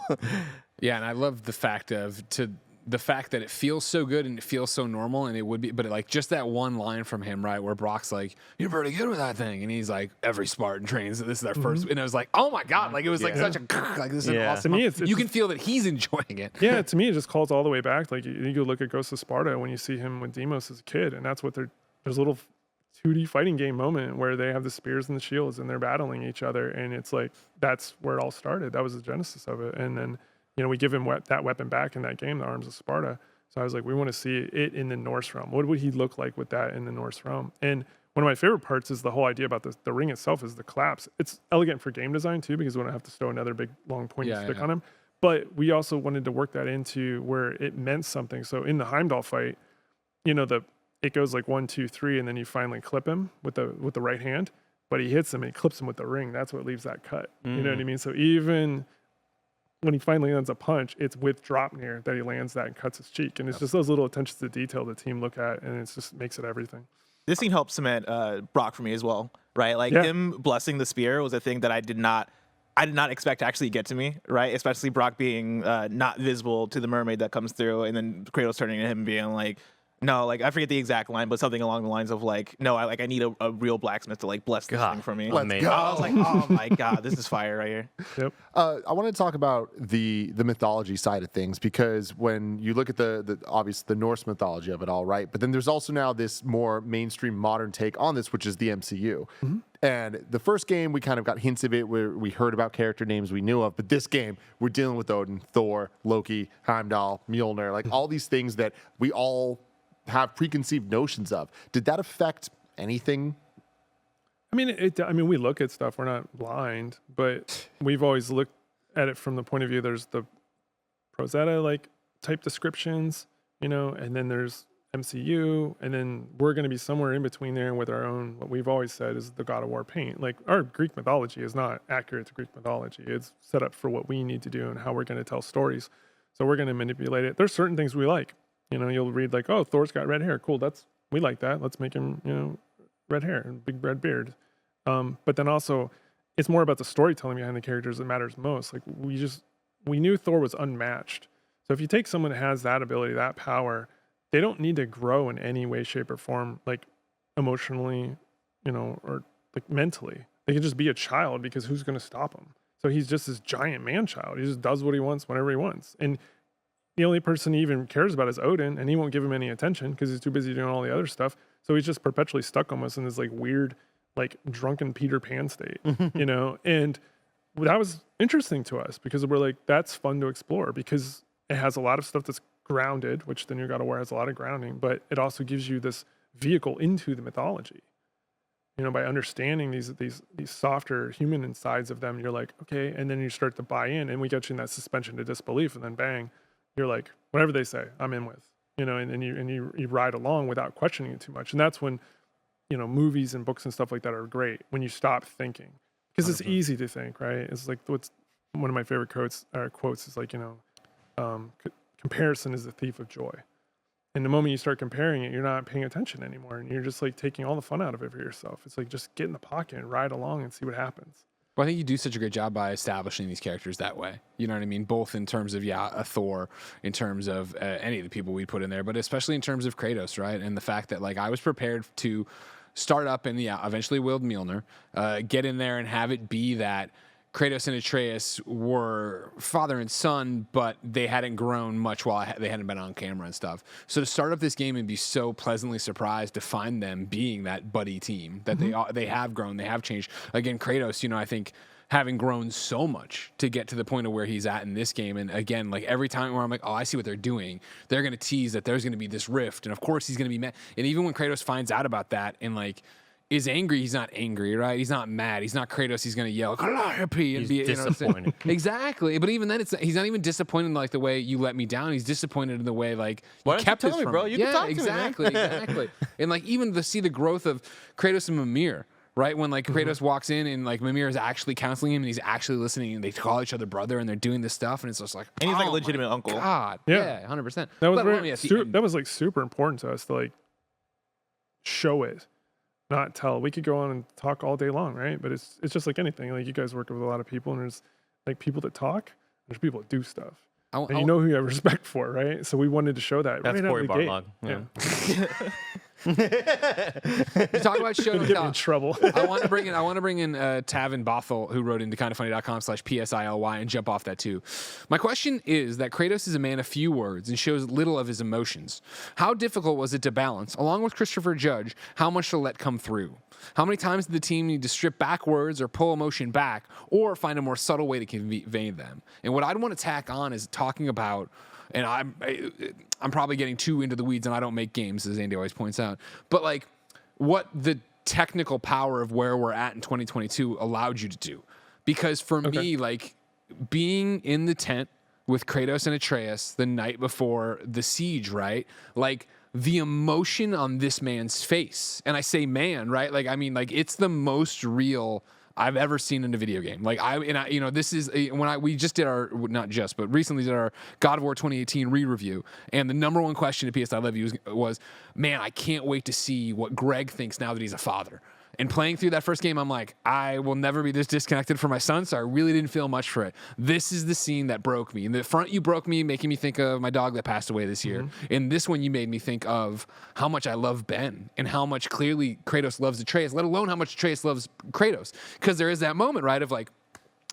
[SPEAKER 1] Yeah, and I love the fact that it feels so good and it feels so normal, and it would be, but like just that one line from him, right, where Brock's like, "You're pretty good with that thing," and he's like, "Every Spartan trains. This is their first," and I was like, "Oh my god!" Like it was like such a like this is an awesome.
[SPEAKER 2] To me, it's
[SPEAKER 1] you can feel that he's enjoying it.
[SPEAKER 2] Yeah, to me, it just calls all the way back. Like you go look at Ghost of Sparta when you see him with Deimos as a kid, and that's what there's a little 2D fighting game moment where they have the spears and the shields and they're battling each other, and it's like that's where it all started. That was the genesis of it, and then we give him that weapon back in that game, the Arms of Sparta. So I was like, we want to see it in the Norse realm. What would he look like with that in the Norse realm? And one of my favorite parts is the whole idea about the ring itself is the collapse. It's elegant for game design too, because we don't have to throw another big long pointy stick on him. But we also wanted to work that into where it meant something. So in the Heimdall fight, it goes like 1, 2, 3, and then you finally clip him with the right hand. But he hits him and he clips him with the ring. That's what leaves that cut. You know what I mean? So even when he finally lands a punch, it's with Draupnir that he lands that and cuts his cheek. And it's just those little attentions to detail the team look at, and it just makes it everything.
[SPEAKER 4] This scene helps cement Brock for me as well, right? Like him blessing the spear was a thing that I did not expect to actually get to me, right? Especially Brock being not visible to the mermaid that comes through, and then Kratos turning to him and being like, no, like I forget the exact line, but something along the lines of like, no, I need a real blacksmith to like bless this thing for me.
[SPEAKER 3] Let's go.
[SPEAKER 4] I was like, oh my god, this is fire right here.
[SPEAKER 2] Yep.
[SPEAKER 3] I want to talk about the mythology side of things, because when you look at the obvious the Norse mythology of it all, right? But then there's also now this more mainstream modern take on this, which is the MCU. And the first game, we kind of got hints of it where we heard about character names we knew of. But this game, we're dealing with Odin, Thor, Loki, Heimdall, Mjolnir, like all these things that we all have preconceived notions of. Did that affect anything?
[SPEAKER 2] I mean, we look at stuff. We're not blind, but we've always looked at it from the point of view. There's the Rosetta like type descriptions, and then there's MCU, and then we're going to be somewhere in between there with our own. What we've always said is the God of War paint. Like our Greek mythology is not accurate to Greek mythology. It's set up for what we need to do and how we're going to tell stories. So we're going to manipulate it. There's certain things we like. You'll read like, oh, Thor's got red hair. Cool. We like that. Let's make him, red hair and big red beard. But then also it's more about the storytelling behind the characters that matters most. Like we knew Thor was unmatched. So if you take someone that has that ability, that power, they don't need to grow in any way, shape, or form, like emotionally, or like mentally. They can just be a child, because who's going to stop him? So he's just this giant man child. He just does what he wants whenever he wants. And the only person he even cares about is Odin, and he won't give him any attention because he's too busy doing all the other stuff. So he's just perpetually stuck almost in this like weird, like drunken Peter Pan state, And that was interesting to us because we're like, that's fun to explore because it has a lot of stuff that's grounded, which the new God of War has a lot of grounding, but it also gives you this vehicle into the mythology. By understanding these softer human insides of them, you're like, okay, and then you start to buy in, and we get you in that suspension to disbelief, and then bang. You're like, whatever they say, I'm in with, and you ride along without questioning it too much. And that's when, movies and books and stuff like that are great, when you stop thinking, because it's easy to think, right? It's like what's one of my favorite quotes is like, comparison is the thief of joy. And the moment you start comparing it, you're not paying attention anymore. And you're just like taking all the fun out of it for yourself. It's like, just get in the pocket and ride along and see what happens.
[SPEAKER 1] Well, I think you do such a great job by establishing these characters that way. You know what I mean? Both in terms of, a Thor, in terms of any of the people we put in there, but especially in terms of Kratos, right? And the fact that, like, I was prepared to start up and, eventually wield Mjolnir, get in there and have it be that Kratos and Atreus were father and son, but they hadn't grown much while they hadn't been on camera and stuff. So to start up this game and be so pleasantly surprised to find them being that buddy team, that they have grown, they have changed. Again, Kratos, I think having grown so much to get to the point of where he's at in this game. And again, like every time where I'm like, oh, I see what they're doing. They're going to tease that there's going to be this rift. And of course he's going to be mad. And even when Kratos finds out about that and like is angry, he's not angry, right? He's not mad. He's not Kratos. He's going to yell, Calliope, and
[SPEAKER 5] He's disappointed.
[SPEAKER 1] Exactly. But even then, he's not even disappointed in like the way you let me down. He's disappointed in the way like
[SPEAKER 4] Why
[SPEAKER 1] you
[SPEAKER 4] don't
[SPEAKER 1] kept
[SPEAKER 4] you
[SPEAKER 1] this
[SPEAKER 4] tell me,
[SPEAKER 1] from
[SPEAKER 4] bro?
[SPEAKER 1] me.
[SPEAKER 4] You can talk to me, man.
[SPEAKER 1] Exactly. And like even to see the growth of Kratos and Mimir, right? When like Kratos walks in and like Mimir is actually counseling him and he's actually listening and they call each other brother and they're doing this stuff and it's just like,
[SPEAKER 4] And he's like a
[SPEAKER 1] oh
[SPEAKER 4] legitimate
[SPEAKER 1] my
[SPEAKER 4] uncle.
[SPEAKER 1] God.
[SPEAKER 2] Yeah.
[SPEAKER 1] Yeah, 100%.
[SPEAKER 2] That was
[SPEAKER 1] Let alone at the end.
[SPEAKER 2] that was like super important to us to like show it, not tell. We could go on and talk all day long, right? But it's just like anything. Like you guys work with a lot of people, and there's like people that talk, there's people that do stuff, and you know who you have respect for, right? So we wanted to show that.
[SPEAKER 5] That's
[SPEAKER 2] right
[SPEAKER 5] Corey
[SPEAKER 2] out of the
[SPEAKER 5] Barlog.
[SPEAKER 2] gate.
[SPEAKER 5] Yeah.
[SPEAKER 1] You talk about show
[SPEAKER 2] Get me in trouble.
[SPEAKER 1] I want to bring in Tavin Bothell, who wrote into kindafunny.com/PSILY and jump off that too. My question is that Kratos is a man of few words and shows little of his emotions. How difficult was it to balance, along with Christopher Judge, how much to let come through? How many times did the team need to strip back words or pull emotion back or find a more subtle way to convey them? And what I'd want to tack on is talking about, and I'm probably getting too into the weeds and I don't make games, as Andy always points out, but like what the technical power of where we're at in 2022 allowed you to do. Because for me, like being in the tent with Kratos and Atreus the night before the siege, right? Like the emotion on this man's face, and I say man, right? Like, I mean, like it's the most real I've ever seen in a video game. Like you know, this is when we just did our, not just, but recently did our God of War 2018 re-review. And the number one question to PS I Love You was, man, I can't wait to see what Greg thinks now that he's a father. And playing through that first game, I'm like, I will never be this disconnected from my son, so I really didn't feel much for it. This is the scene that broke me. In the front, you broke me, making me think of my dog that passed away this year. In this one, you made me think of how much I love Ben and how much clearly Kratos loves Atreus, let alone how much Atreus loves Kratos. Because there is that moment, right, of like,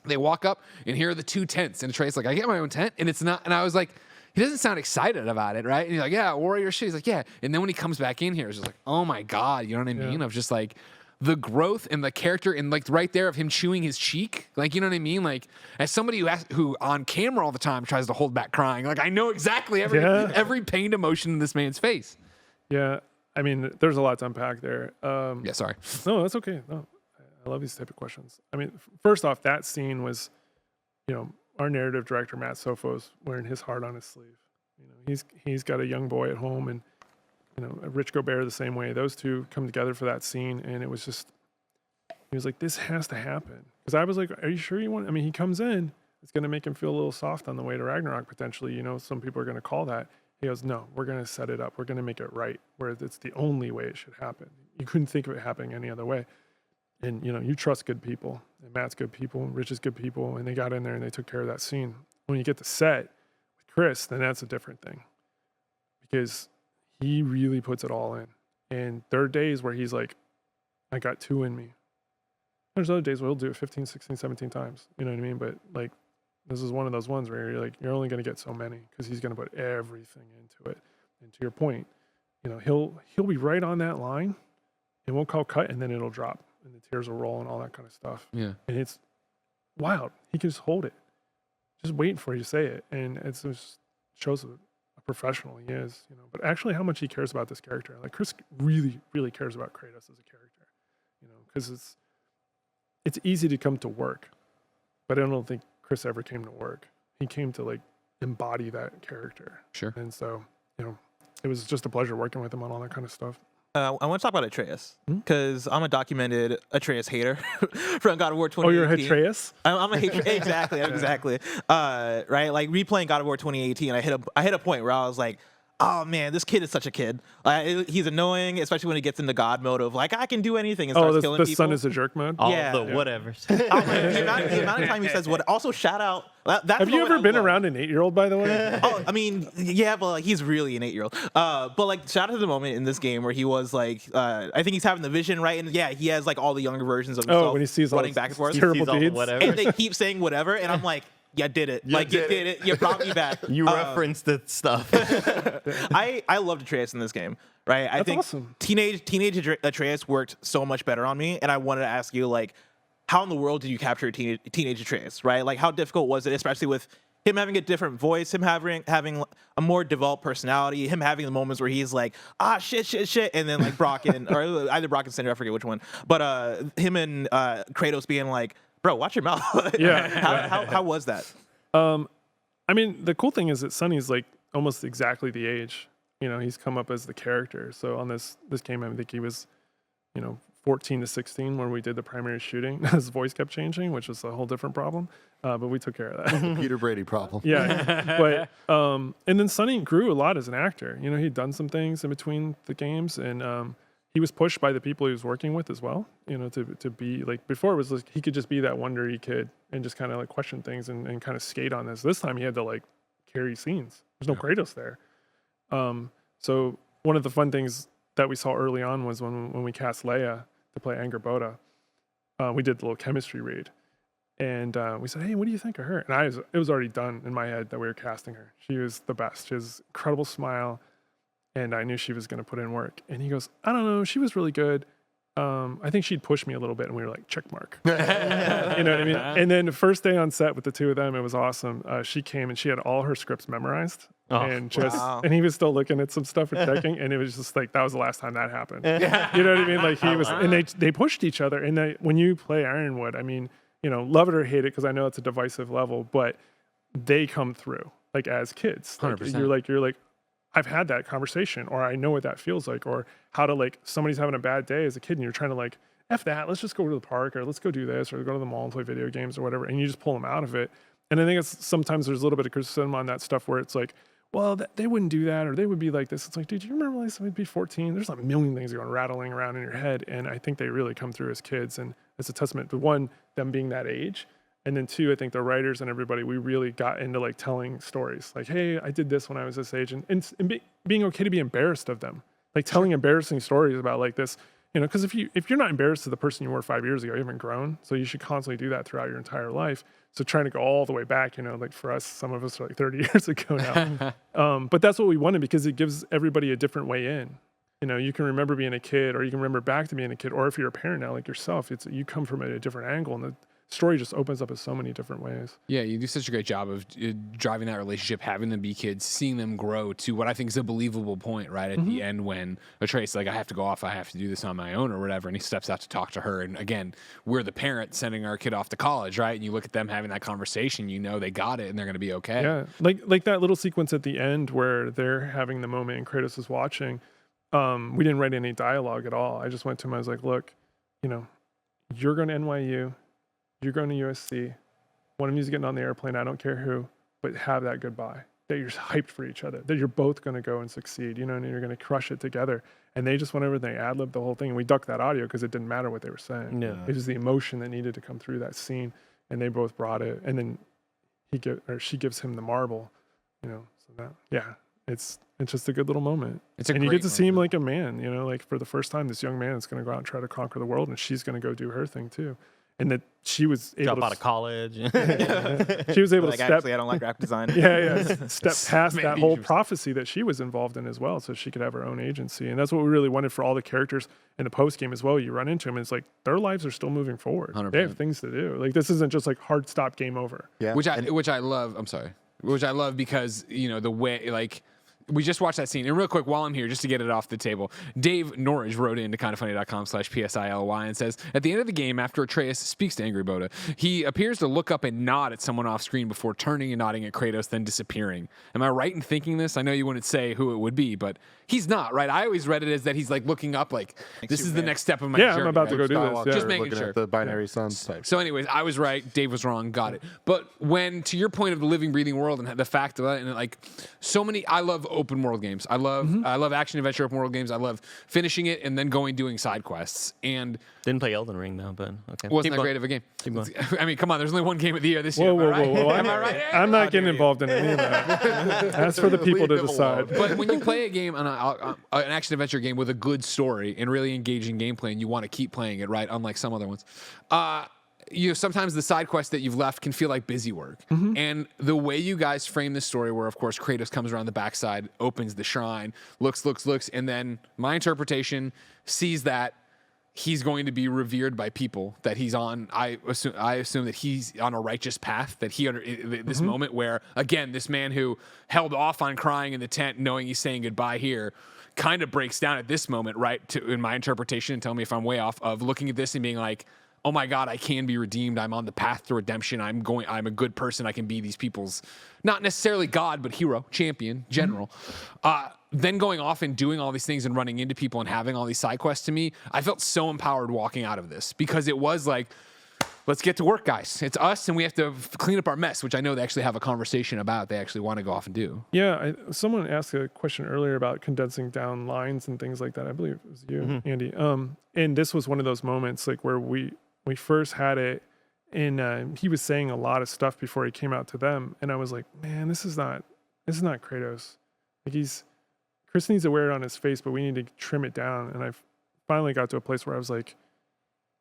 [SPEAKER 1] they walk up, and here are the two tents. And Atreus like, I get my own tent, and it's not, and I was like, he doesn't sound excited about it, right? And he's like, yeah, warrior shit. He's like, yeah. And then when he comes back in here, it's just like, oh my God, you know what I mean? Of just like, the growth and the character and like right there of him chewing his cheek, like, you know what I mean? Like as somebody who on camera all the time tries to hold back crying, like I know exactly every pained emotion in this man's face.
[SPEAKER 2] Yeah, I mean, there's a lot to unpack there.
[SPEAKER 1] Yeah, sorry.
[SPEAKER 2] No, that's okay. No, I love these type of questions. I mean, first off, that scene was, you know, our narrative director Matt Sofo's wearing his heart on his sleeve. You know, he's got a young boy at home, and you know, Rich Gobert the same way. Those two come together for that scene, and it was just, he was like, this has to happen. Because I was like, are you sure you want, I mean, he comes in, it's going to make him feel a little soft on the way to Ragnarok, potentially. You know, some people are going to call that. He goes, no, we're going to set it up. We're going to make it right, where it's the only way it should happen. You couldn't think of it happening any other way. And, you know, you trust good people, and Matt's good people, and Rich is good people, and they got in there and they took care of that scene. When you get to set with Chris, then that's a different thing. Because he really puts it all in. And there are days where he's like, I got two in me. There's other days where he'll do it 15, 16, 17 times. You know what I mean? But like, this is one of those ones where you're like, you're only going to get so many because he's going to put everything into it. And to your point, you know, he'll be right on that line and we'll call cut and then it'll drop and the tears will roll and all that kind of stuff.
[SPEAKER 1] Yeah.
[SPEAKER 2] And it's wild. He can just hold it. Just waiting for you to say it. And it just shows a professional he is, you know, but actually how much he cares about this character. Like Chris really, really cares about Kratos as a character, you know, because it's easy to come to work, but I don't think Chris ever came to work. He came to like embody that character.
[SPEAKER 1] Sure.
[SPEAKER 2] And so, you know, it was just a pleasure working with him on all that kind of stuff.
[SPEAKER 4] I want to talk about Atreus because I'm a documented Atreus hater from God of War 2018.
[SPEAKER 2] Oh, you're a Atreus?
[SPEAKER 4] I'm a hater. Exactly. Right, like replaying God of War 2018, I hit a point where I was like, oh man, this kid is such a kid. He's annoying, especially when he gets into God mode of like I can do anything and starts killing people.
[SPEAKER 2] The son is a jerk mode.
[SPEAKER 5] All
[SPEAKER 4] Yeah.
[SPEAKER 5] the whatevers.
[SPEAKER 4] The amount of time he says what. Also, shout out. That's
[SPEAKER 2] Have
[SPEAKER 4] the
[SPEAKER 2] you
[SPEAKER 4] moment
[SPEAKER 2] ever
[SPEAKER 4] I
[SPEAKER 2] been
[SPEAKER 4] love.
[SPEAKER 2] around an 8-year-old, by the way?
[SPEAKER 4] Oh, I mean, yeah, but like, he's really an 8-year-old. But like, shout out to the moment in this game where he was like, I think he's having the vision, right? And yeah, he has like all the younger versions of himself
[SPEAKER 2] when he sees all
[SPEAKER 4] running
[SPEAKER 2] his
[SPEAKER 4] back and forth.
[SPEAKER 2] terrible
[SPEAKER 5] Sees all the
[SPEAKER 2] deeds.
[SPEAKER 5] whatever.
[SPEAKER 4] And they keep saying whatever, and I'm like, you did it. You did it. You brought me back.
[SPEAKER 5] You referenced the stuff.
[SPEAKER 4] I loved Atreus in this game, right? I
[SPEAKER 2] That's
[SPEAKER 4] think
[SPEAKER 2] awesome.
[SPEAKER 4] teenage Atreus worked so much better on me, and I wanted to ask you, like, how in the world did you capture a teenage Atreus, right? Like, how difficult was it, especially with him having a different voice, him having a more developed personality, him having the moments where he's like, shit, and then like Brock or either Brock and Cinder, I forget which one, but him and Kratos being like, bro, watch your mouth.
[SPEAKER 2] Yeah.
[SPEAKER 4] How was that?
[SPEAKER 2] I mean, the cool thing is that Sonny's like almost exactly the age. You know, he's come up as the character. So on this game, I think he was, 14 to 16 when we did the primary shooting. His voice kept changing, which was a whole different problem. But we took care of that.
[SPEAKER 3] Peter Brady problem.
[SPEAKER 2] Yeah. But and then Sonny grew a lot as an actor. He'd done some things in between the games, and he was pushed by the people he was working with as well. To be like, before it was like he could just be that wondery kid and just kind of like question things and kind of skate on this. This time he had to like carry scenes. There's no Kratos there. So one of the fun things that we saw early on was when we cast Leia to play Angrboda, we did the little chemistry read, and we said, "Hey, what do you think of her?" And it was already done in my head that we were casting her. She was the best. She has incredible smile, and I knew she was going to put in work. And he goes, "I don't know. She was really good. I think she'd push me a little bit." And we were like, check mark. You know what I mean? And then the first day on set with the two of them, it was awesome. She came and she had all her scripts memorized. And and he was still looking at some stuff and checking, and it was just like, that was the last time that happened. You know what I mean? Like he was, and they pushed each other. And when you play Ironwood, I mean, love it or hate it, because I know it's a divisive level, but they come through like as kids. Like,
[SPEAKER 1] 100%.
[SPEAKER 2] You're like, I've had that conversation, or I know what that feels like, or how to like, somebody's having a bad day as a kid and you're trying to like, F that, let's just go to the park, or let's go do this, or go to the mall and play video games or whatever. And you just pull them out of it. And I think it's sometimes there's a little bit of criticism on that stuff where it's like, well, they wouldn't do that, or they would be like this. It's like, dude, you remember like somebody be 14? There's a million things going rattling around in your head. And I think they really come through as kids. And it's a testament to, one, them being that age. And then two, I think the writers and everybody, we really got into like telling stories. Like, hey, I did this when I was this age. And being okay to be embarrassed of them. Like telling embarrassing stories about like this, because if you're not embarrassed of the person you were 5 years ago, you haven't grown. So you should constantly do that throughout your entire life. So trying to go all the way back, like for us, some of us are like 30 years ago now. But that's what we wanted, because it gives everybody a different way in. You can remember being a kid, or you can remember back to being a kid, or if you're a parent now, like yourself, you come from a different angle, and the story just opens up in so many different ways.
[SPEAKER 1] Yeah, you do such a great job of driving that relationship, having them be kids, seeing them grow to what I think is a believable point, right? At the end, when Atreus is like, I have to go off, I have to do this on my own or whatever. And he steps out to talk to her. And again, we're the parent sending our kid off to college, right? And you look at them having that conversation, they got it and they're going to be okay.
[SPEAKER 2] Yeah, like that little sequence at the end where they're having the moment and Kratos is watching. We didn't write any dialogue at all. I just went to him, I was like, look, you're going to NYU. You're going to USC. One of you's getting on the airplane. I don't care who, but have that goodbye. That you're hyped for each other. That you're both going to go and succeed. And you're going to crush it together. And they just went over and they ad-libbed the whole thing. And we ducked that audio because it didn't matter what they were saying.
[SPEAKER 5] Yeah.
[SPEAKER 2] It was the emotion that needed to come through that scene. And they both brought it. And then she gives him the marble. So that, it's just a good little moment. And you get to see him like a man. Like for the first time, this young man is going to go out and try to conquer the world, and she's going to go do her thing too. And that she was able
[SPEAKER 5] Drop out of college.
[SPEAKER 2] She was able to step.
[SPEAKER 4] Actually, I don't like graphic design.
[SPEAKER 2] Step past that whole prophecy that she was involved in as well, so she could have her own agency. And that's what we really wanted for all the characters in the post game as well. You run into them, and it's like their lives are still moving forward.
[SPEAKER 1] 100%.
[SPEAKER 2] They have things to do. Like this isn't just like hard stop, game over.
[SPEAKER 3] Yeah.
[SPEAKER 1] Which I love. I'm sorry. Which I love because the way like. We just watched that scene. And real quick, while I'm here, just to get it off the table, Dave Norridge wrote into kindafunny.com/PSILY and says, at the end of the game, after Atreus speaks to Angrboda, he appears to look up and nod at someone off screen before turning and nodding at Kratos, then disappearing. Am I right in thinking this? I know you wouldn't say who it would be, but he's not, right? I always read it as that he's like looking up like, this is the next step of my journey.
[SPEAKER 2] I'm about to go do this. Yeah.
[SPEAKER 1] Just making
[SPEAKER 3] looking
[SPEAKER 1] sure.
[SPEAKER 3] at the binary suns type.
[SPEAKER 1] So anyways, I was right. Dave was wrong. Got it. But when, to your point of the living, breathing world and the fact of that, and like so many, I love open world games. I love action adventure open world games. I love finishing it and then doing side quests. And
[SPEAKER 5] Didn't play Elden Ring though, but okay.
[SPEAKER 1] wasn't that great of a game.
[SPEAKER 5] Keep going.
[SPEAKER 1] I mean, come on. There's only one game of the year this year.
[SPEAKER 2] Whoa.
[SPEAKER 1] Am I right?
[SPEAKER 2] I'm not getting involved in any of that. That's for the people to decide.
[SPEAKER 1] But when you play a game, an action adventure game with a good story and really engaging gameplay, and you want to keep playing it, right? Unlike some other ones. Sometimes the side quests that you've left can feel like busy work. And the way you guys frame this story, where of course Kratos comes around the backside, opens the shrine, looks, and then my interpretation sees that he's going to be revered by people, that he's on. I assume that he's on a righteous path, that he under this moment where, again, this man who held off on crying in the tent, knowing he's saying goodbye here, kind of breaks down at this moment, right? In my interpretation, and tell me if I'm way off, of looking at this and being like, oh my God, I can be redeemed. I'm on the path to redemption. I'm a good person. I can be these people's, not necessarily God, but hero, champion, general. Then going off and doing all these things and running into people and having all these side quests, to me, I felt so empowered walking out of this, because it was like, let's get to work, guys. It's us, and we have to clean up our mess, which I know they actually have a conversation about. They actually want to go off and do.
[SPEAKER 2] Yeah, someone asked a question earlier about condensing down lines and things like that. I believe it was you, Andy. And this was one of those moments like where we first had it, and he was saying a lot of stuff before he came out to them, and I was like, man, this is not Kratos. Like, Chris needs to wear it on his face, but we need to trim it down. And I finally got to a place where I was like,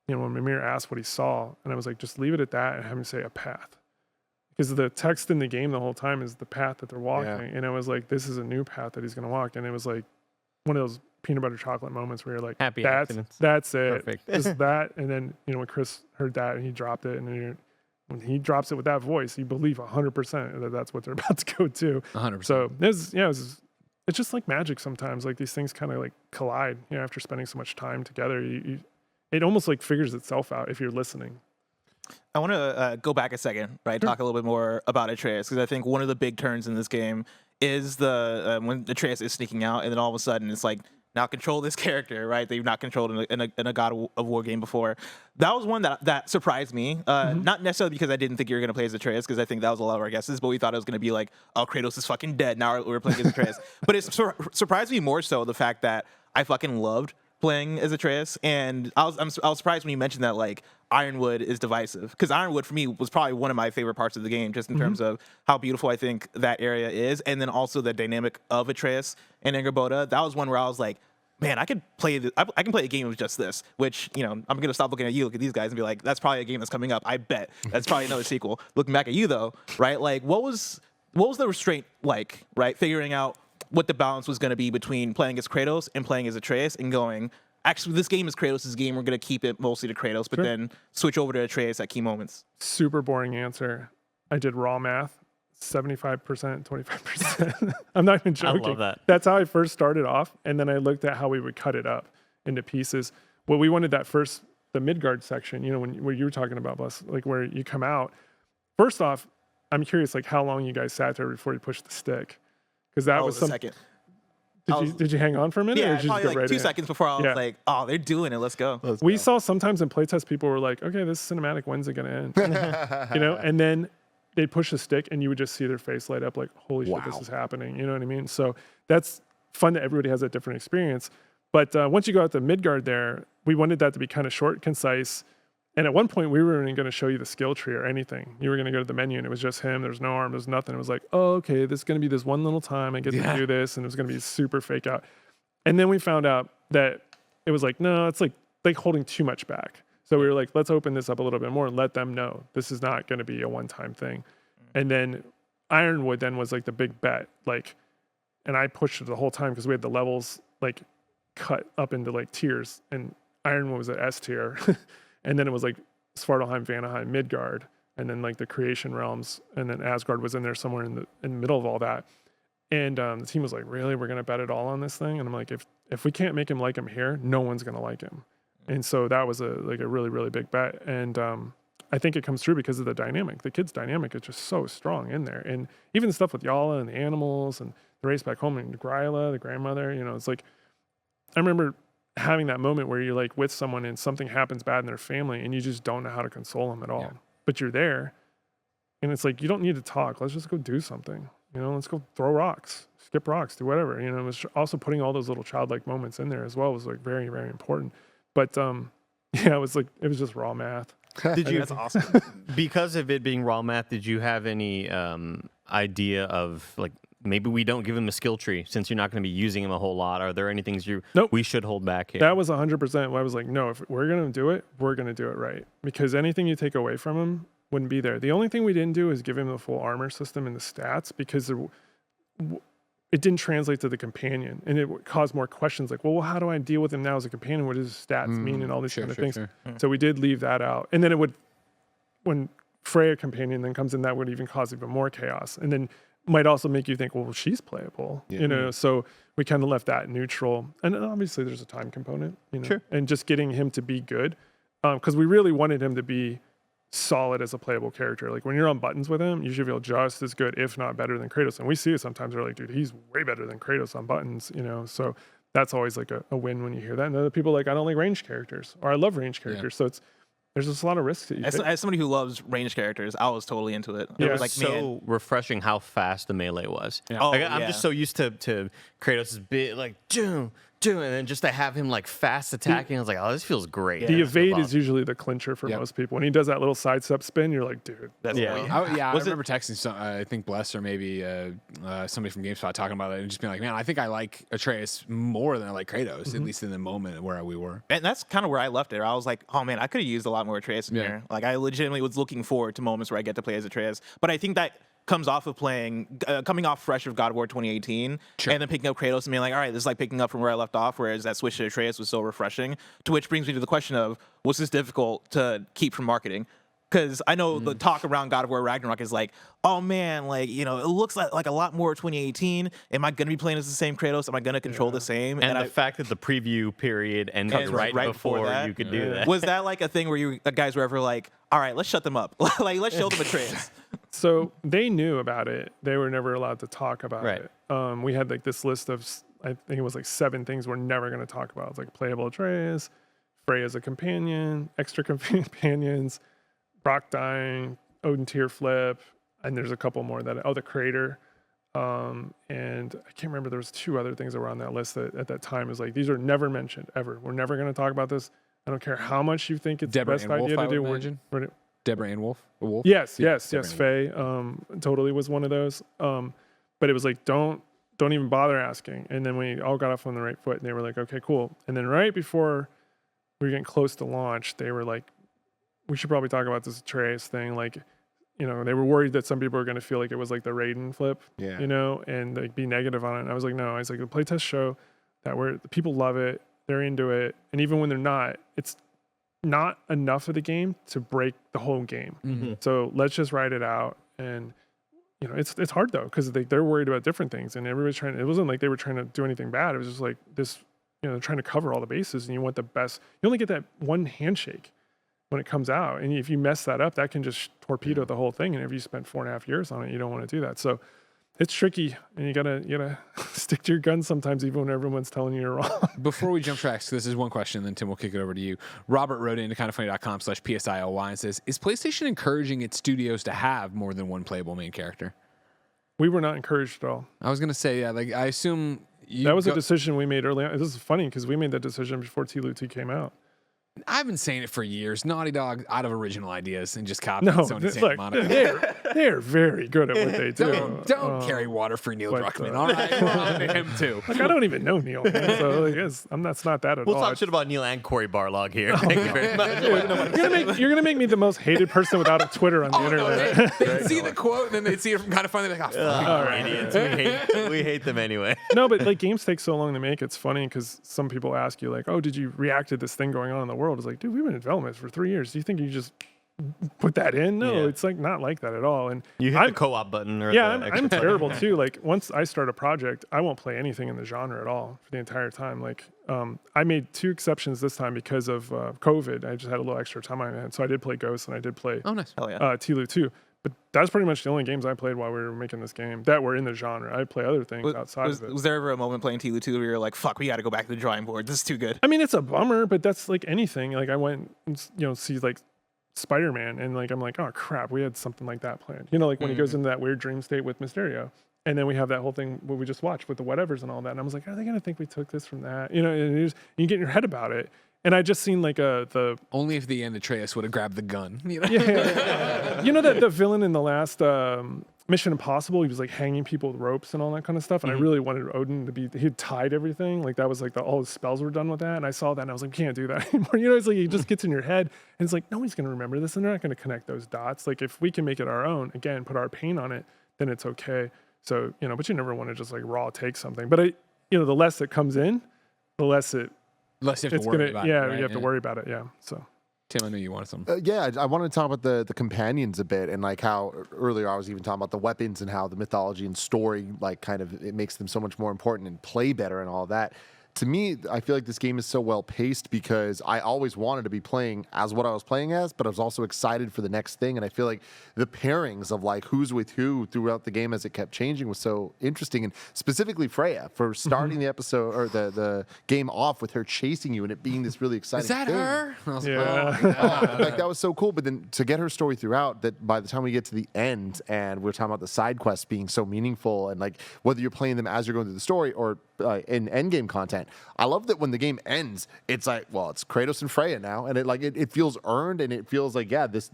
[SPEAKER 2] you know, when Mimir asked what he saw, and I was like, just leave it at that and have him say a path. Because the text in the game the whole time is the path that they're walking. Yeah. And I was like, this is a new path that he's going to walk. And it was like one of those peanut butter chocolate moments where you're like,
[SPEAKER 5] happy accidents.
[SPEAKER 2] That's it.
[SPEAKER 5] Perfect.
[SPEAKER 2] Just that. And then, you know, when Chris heard that and he dropped it, and then when he drops it with that voice, you believe 100% that that's what they're about to go to.
[SPEAKER 1] 100%.
[SPEAKER 2] So it's just like magic sometimes. Like these things kind of like collide, you know, after spending so much time together. It almost like figures itself out if you're listening.
[SPEAKER 4] I want to go back a second, right? Talk a little bit more about Atreus, because I think one of the big turns in this game is the when Atreus is sneaking out, and then all of a sudden it's like, now control this character, right? That you've not controlled in a God of War game before. That was one that surprised me. Not necessarily because I didn't think you were going to play as Atreus, because I think that was a lot of our guesses, but we thought it was going to be like, oh, Kratos is fucking dead. Now we're playing as Atreus. But it surprised me more so the fact that I fucking loved playing as Atreus, and I was surprised when you mentioned that like Ironwood is divisive, because Ironwood for me was probably one of my favorite parts of the game, just in terms of how beautiful I think that area is, and then also the dynamic of Atreus and Angerboda. That was one where I was like, man, I can play a game of just this, which, you know, I'm gonna stop looking at you, look at these guys, and be like, that's probably a game that's coming up. I bet that's probably another sequel. Looking back at you though, right? Like, what was the restraint like, right? Figuring out what the balance was going to be between playing as Kratos and playing as Atreus, and going, actually, this game is Kratos' game. We're going to keep it mostly to Kratos, but then switch over to Atreus at key moments.
[SPEAKER 2] Super boring answer. I did raw math, 75%, 25%. I'm not even joking.
[SPEAKER 5] I love that.
[SPEAKER 2] That's how I first started off, and then I looked at how we would cut it up into pieces. Well, we wanted the Midgard section, you know, when you were talking about, Bus, like where you come out. First off, I'm curious, like how long you guys sat there before you pushed the stick. Because that was
[SPEAKER 4] a second.
[SPEAKER 2] Did you hang on for a minute?
[SPEAKER 4] Yeah,
[SPEAKER 2] or did you
[SPEAKER 4] probably
[SPEAKER 2] just
[SPEAKER 4] like
[SPEAKER 2] go right
[SPEAKER 4] 2
[SPEAKER 2] in?
[SPEAKER 4] seconds before I was like, oh, they're doing it. Let's go.
[SPEAKER 2] We saw sometimes in playtest people were like, okay, this cinematic, when's it going to end? You know, and then they'd push the stick and you would just see their face light up like, holy shit, this is happening. You know what I mean? So that's fun that everybody has a different experience. But once you go out to Midgard there, we wanted that to be kind of short, concise. And at one point, we weren't even going to show you the skill tree or anything. You were going to go to the menu, and it was just him. There was no arm. There was nothing. It was like, oh, okay, this is going to be this one little time I get to do this, and it was going to be super fake out. And then we found out that it was like, no, it's like holding too much back. So we were like, let's open this up a little bit more and let them know this is not going to be a one-time thing. And then Ironwood then was like the big bet. Like, and I pushed it the whole time because we had the levels like cut up into like tiers, and Ironwood was at S tier. And then it was like Svartalheim, Vanaheim, Midgard, and then like the Creation Realms, and then Asgard was in there somewhere in the middle of all that. And the team was like, really, we're going to bet it all on this thing? And I'm like, if we can't make him like him here, no one's going to like him. And so that was a really, really big bet. And I think it comes through because of the dynamic. The kid's dynamic is just so strong in there. And even the stuff with Yala and the animals and the race back home and Gryla, the grandmother, you know, it's like, I remember having that moment where you're like with someone and something happens bad in their family and you just don't know how to console them at all, but you're there and it's like, you don't need to talk. Let's just go do something, you know, let's go throw rocks, skip rocks, do whatever, you know. It's also putting all those little childlike moments in there as well was like very, very important. But it was just raw math.
[SPEAKER 5] Did you,
[SPEAKER 4] That's awesome.
[SPEAKER 5] because of it being raw math, did you have any idea of like, maybe we don't give him a skill tree since you're not going to be using him a whole lot? Are there any things we should hold back here?
[SPEAKER 2] That was 100%. I was like, no, if we're going to do it, we're going to do it right. Because anything you take away from him wouldn't be there. The only thing we didn't do is give him the full armor system and the stats, because it didn't translate to the companion, and it caused more questions like, well, how do I deal with him now as a companion? What does his stats mean, and all these kind of things. So we did leave that out, and then it would, when Freya companion then comes in, that would even cause even more chaos, and then might also make you think, well, she's playable, you know. So we kind of left that neutral, and then obviously there's a time component, you know, and just getting him to be good, because we really wanted him to be solid as a playable character. Like when you're on buttons with him, you should feel just as good, if not better than Kratos. And we see it sometimes. We're like, dude, he's way better than Kratos on buttons, you know? So that's always like a win when you hear that. And other people are like, I don't like ranged characters, or I love ranged characters. So there's just a lot of risks that you take.
[SPEAKER 4] As somebody who loves ranged characters, I was totally into it.
[SPEAKER 2] Yeah.
[SPEAKER 4] It was like,
[SPEAKER 5] so refreshing how fast the melee was.
[SPEAKER 1] Yeah.
[SPEAKER 4] Oh,
[SPEAKER 5] Like, I'm
[SPEAKER 4] yeah.
[SPEAKER 5] just so used to Kratos' bit like and then just to have him like fast attacking, I was like, oh, this feels great.
[SPEAKER 2] The
[SPEAKER 5] This feels
[SPEAKER 2] evade
[SPEAKER 5] awesome.
[SPEAKER 2] is usually the clincher for most people. When he does that little sidestep spin, you're like, dude,
[SPEAKER 4] that's
[SPEAKER 5] Yeah.
[SPEAKER 4] great.
[SPEAKER 1] I
[SPEAKER 4] Was it-
[SPEAKER 1] remember texting some, I think Bless or maybe somebody from GameSpot talking about it and just being like, man, I think I like Atreus more than I like Kratos, at least in the moment where we were.
[SPEAKER 4] And that's kind of where I left it. I was like, oh man, I could have used a lot more Atreus in here. Like I legitimately was looking forward to moments where I get to play as Atreus. But I think that comes off of coming off fresh of God of War 2018, and then picking up Kratos and being like, all right, this is like picking up from where I left off, whereas that switch to Atreus was so refreshing. To which brings me to the question of, was this difficult to keep from marketing? Because I know the talk around God of War Ragnarok is like, oh man, like, you know, it looks like a lot more 2018. Am I going to be playing as the same Kratos? Am I going to control the same?
[SPEAKER 5] And the fact that the preview period ended right before
[SPEAKER 4] that,
[SPEAKER 5] you could do that.
[SPEAKER 4] Was that like a thing where you guys were ever like, all right, let's shut them up. Like, let's show them Atreus.
[SPEAKER 2] So they knew about it. They were never allowed to talk about
[SPEAKER 5] Right.
[SPEAKER 2] it. We had like this list of, I think it was like 7 things we're never going to talk about. It's like playable Atreus, Frey as a companion, extra companions, Brock dying, Odin tear flip, and there's a couple more the Crater. And I can't remember, there was 2 other things that were on that list that at that time was like, these are never mentioned ever. We're never going to talk about this. I don't care how much you think it's
[SPEAKER 1] Deborah
[SPEAKER 2] the best
[SPEAKER 1] and Wolf,
[SPEAKER 2] idea
[SPEAKER 1] I
[SPEAKER 2] to do.
[SPEAKER 1] would imagine.
[SPEAKER 2] We're-
[SPEAKER 1] Deborah and Wolf? Wolf?
[SPEAKER 2] Yes,
[SPEAKER 1] Yeah,
[SPEAKER 2] yes,
[SPEAKER 1] Deborah
[SPEAKER 2] yes.
[SPEAKER 1] and
[SPEAKER 2] Faye totally was one of those. But it was like, don't even bother asking. And then we all got off on the right foot, and they were like, okay, cool. And then right before we were getting close to launch, they were like, we should probably talk about this Atreus thing. Like, you know, they were worried that some people were going to feel like it was like the Raiden flip, you know, and like be negative on it. And I was like, no, I was like, the playtest show that the people love it, they're into it, and even when they're not, it's not enough of the game to break the whole game. So let's just ride it out. And you know, it's hard though, because they're worried about different things, and everybody's trying. It wasn't like they were trying to do anything bad. It was just like this, you know, they're trying to cover all the bases, and you want the best. You only get that one handshake when it comes out, and if you mess that up, that can just torpedo the whole thing. And if you spent 4.5 years on it, you don't want to do that. So it's tricky, and you gotta stick to your guns sometimes, even when everyone's telling you you're wrong.
[SPEAKER 1] Before we jump tracks, this is one question, then Tim will kick it over to you. Robert wrote into kindafunny.com/PSILY and says, is PlayStation encouraging its studios to have more than one playable main character?
[SPEAKER 2] We were not encouraged at all.
[SPEAKER 1] I was going to say, yeah, like I assume
[SPEAKER 2] That was a decision we made early on. This is funny because we made that decision before TLU 2 came out.
[SPEAKER 1] I've been saying it for years. Naughty Dog out of original ideas and just copying
[SPEAKER 2] No,
[SPEAKER 1] Sony Santa
[SPEAKER 2] look,
[SPEAKER 1] Monica.
[SPEAKER 2] they're very good at what they do.
[SPEAKER 1] Don't carry water for Neil
[SPEAKER 2] but,
[SPEAKER 1] Druckmann. All right, we're on to him too.
[SPEAKER 2] Like, I don't even know Neil, man, so I guess that's not that at
[SPEAKER 5] We'll
[SPEAKER 2] all.
[SPEAKER 5] talk shit about Neil and Corey Barlog here. Thank you very much.
[SPEAKER 2] You're gonna make me the most hated person without a Twitter on the
[SPEAKER 1] Oh, no,
[SPEAKER 2] internet.
[SPEAKER 1] they see the quote and then they see it from Kind of Funny. They're like, oh, fuck.
[SPEAKER 5] Idiots. We hate them anyway.
[SPEAKER 2] No, but like games take so long to make. It's funny because some people ask you like, "Oh, did you react to this thing going on in the world?" It's like, dude, we've been in development for 3 years. Do you think you just put that in? No,
[SPEAKER 5] Yeah.
[SPEAKER 2] it's like not like that at all. And
[SPEAKER 5] You hit
[SPEAKER 2] I'm,
[SPEAKER 5] the co-op button or
[SPEAKER 2] yeah,
[SPEAKER 5] the
[SPEAKER 2] I'm
[SPEAKER 5] extra button.
[SPEAKER 2] terrible too. Like once I start a project, I won't play anything in the genre at all for the entire time. Like I made 2 exceptions this time because of COVID. I just had a little extra time on my hands, so I did play Ghost and I did play
[SPEAKER 1] Oh, nice.
[SPEAKER 4] Hell yeah.
[SPEAKER 2] TLU 2. But that's pretty much the only games I played while we were making this game that were in the genre. I play other things outside of it.
[SPEAKER 4] Was there ever a moment playing TLU 2 where you're like, fuck, we got to go back to the drawing board. This is too good.
[SPEAKER 2] I mean, it's a bummer, but that's like anything. Like I went, and, see like Spider-Man, and like I'm like, oh crap, we had something like that planned. Like when he goes into that weird dream state with Mysterio, and then we have that whole thing what we just watched with the whatevers and all that. And I was like, are they gonna think we took this from that? And you get in your head about it. And I just seen like the
[SPEAKER 1] Only if the end Atreus would have grabbed the gun. You know?
[SPEAKER 2] the villain in the last Mission Impossible, he was like hanging people with ropes and all that kind of stuff. And I really wanted Odin to be, he'd tied everything. Like that was like all his spells were done with that. And I saw that and I was like, we can't do that anymore. It's like, it just gets in your head and it's like, nobody's going to remember this and they're not going to connect those dots. Like if we can make it our own, again, put our paint on it, then it's okay. So, but you never want to just like raw take something. But the less it comes in, the less
[SPEAKER 1] Less you have
[SPEAKER 2] it's
[SPEAKER 1] to worry
[SPEAKER 2] gonna,
[SPEAKER 1] about
[SPEAKER 2] yeah,
[SPEAKER 1] it, right?
[SPEAKER 2] you have to worry about it. Yeah. So.
[SPEAKER 1] Tim, I knew you wanted some.
[SPEAKER 3] Yeah, I wanted to talk about the companions a bit, and like how earlier I was even talking about the weapons and how the mythology and story, like kind of it makes them so much more important and play better and all that. To me, I feel like this game is so well paced because I always wanted to be playing as what I was playing as, but I was also excited for the next thing. And I feel like the pairings of like who's with who throughout the game as it kept changing was so interesting. And specifically Freya for starting the episode or the game off with her chasing you and it being this really exciting
[SPEAKER 1] Is that
[SPEAKER 3] thing.
[SPEAKER 1] her? I was
[SPEAKER 2] Yeah.
[SPEAKER 1] like, oh,
[SPEAKER 3] Like that was so cool, but then to get her story throughout, that by the time we get to the end and we're talking about the side quests being so meaningful and like whether you're playing them as you're going through the story or in end game content, I love that when the game ends, it's like, well, it's Kratos and Freya now, and it feels earned and it feels like, yeah, this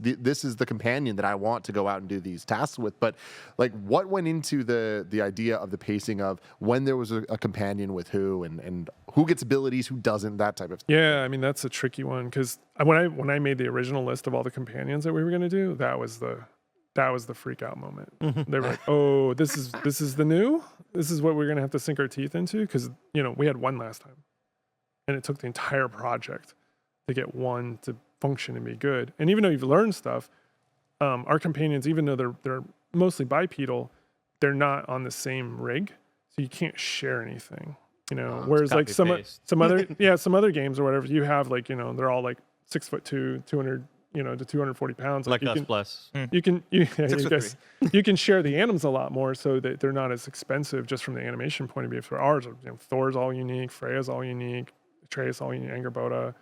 [SPEAKER 3] is the companion that I want to go out and do these tasks with. But like, what went into the idea of the pacing of when there was a companion with who and who gets abilities, who doesn't, that type of thing.
[SPEAKER 2] Yeah, I mean that's a tricky one because when I made the original list of all the companions that we were gonna do, that was the freak out moment. They were like, "Oh, this is the new. This is what we're gonna have to sink our teeth into," because we had one last time, and it took the entire project to get one to function and be good. And even though you've learned stuff, our companions, even though they're mostly bipedal, they're not on the same rig, so you can't share anything. Whereas like some other games or whatever, you have like they're all like 6'2", 200 to 240 pounds.
[SPEAKER 5] Like
[SPEAKER 2] you
[SPEAKER 5] us
[SPEAKER 2] can,
[SPEAKER 5] plus.
[SPEAKER 2] you can
[SPEAKER 4] Mm.
[SPEAKER 2] you can share the animals a lot more so that they're not as expensive just from the animation point of view. For ours, Thor's all unique, Freya's all unique, Atreus all unique, Angerboda.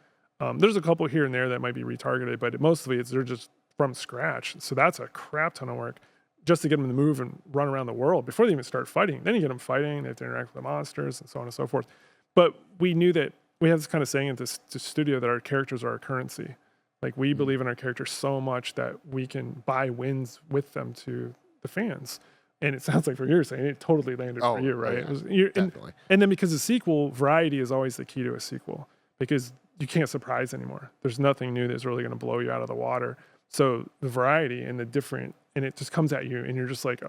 [SPEAKER 2] There's a couple here and there that might be retargeted, but mostly they're just from scratch. So that's a crap ton of work just to get them to move and run around the world before they even start fighting. Then you get them fighting, they have to interact with the monsters and so on and so forth. But we knew that we have this kind of saying at this studio that our characters are our currency. Like we believe in our characters so much that we can buy wins with them to the fans. And it sounds like for you saying it totally landed for you, right?
[SPEAKER 3] Yeah, definitely.
[SPEAKER 2] And then because of sequel, variety is always the key to a sequel because you can't surprise anymore. There's nothing new that's really going to blow you out of the water. So the variety and the different, and it just comes at you and you're just like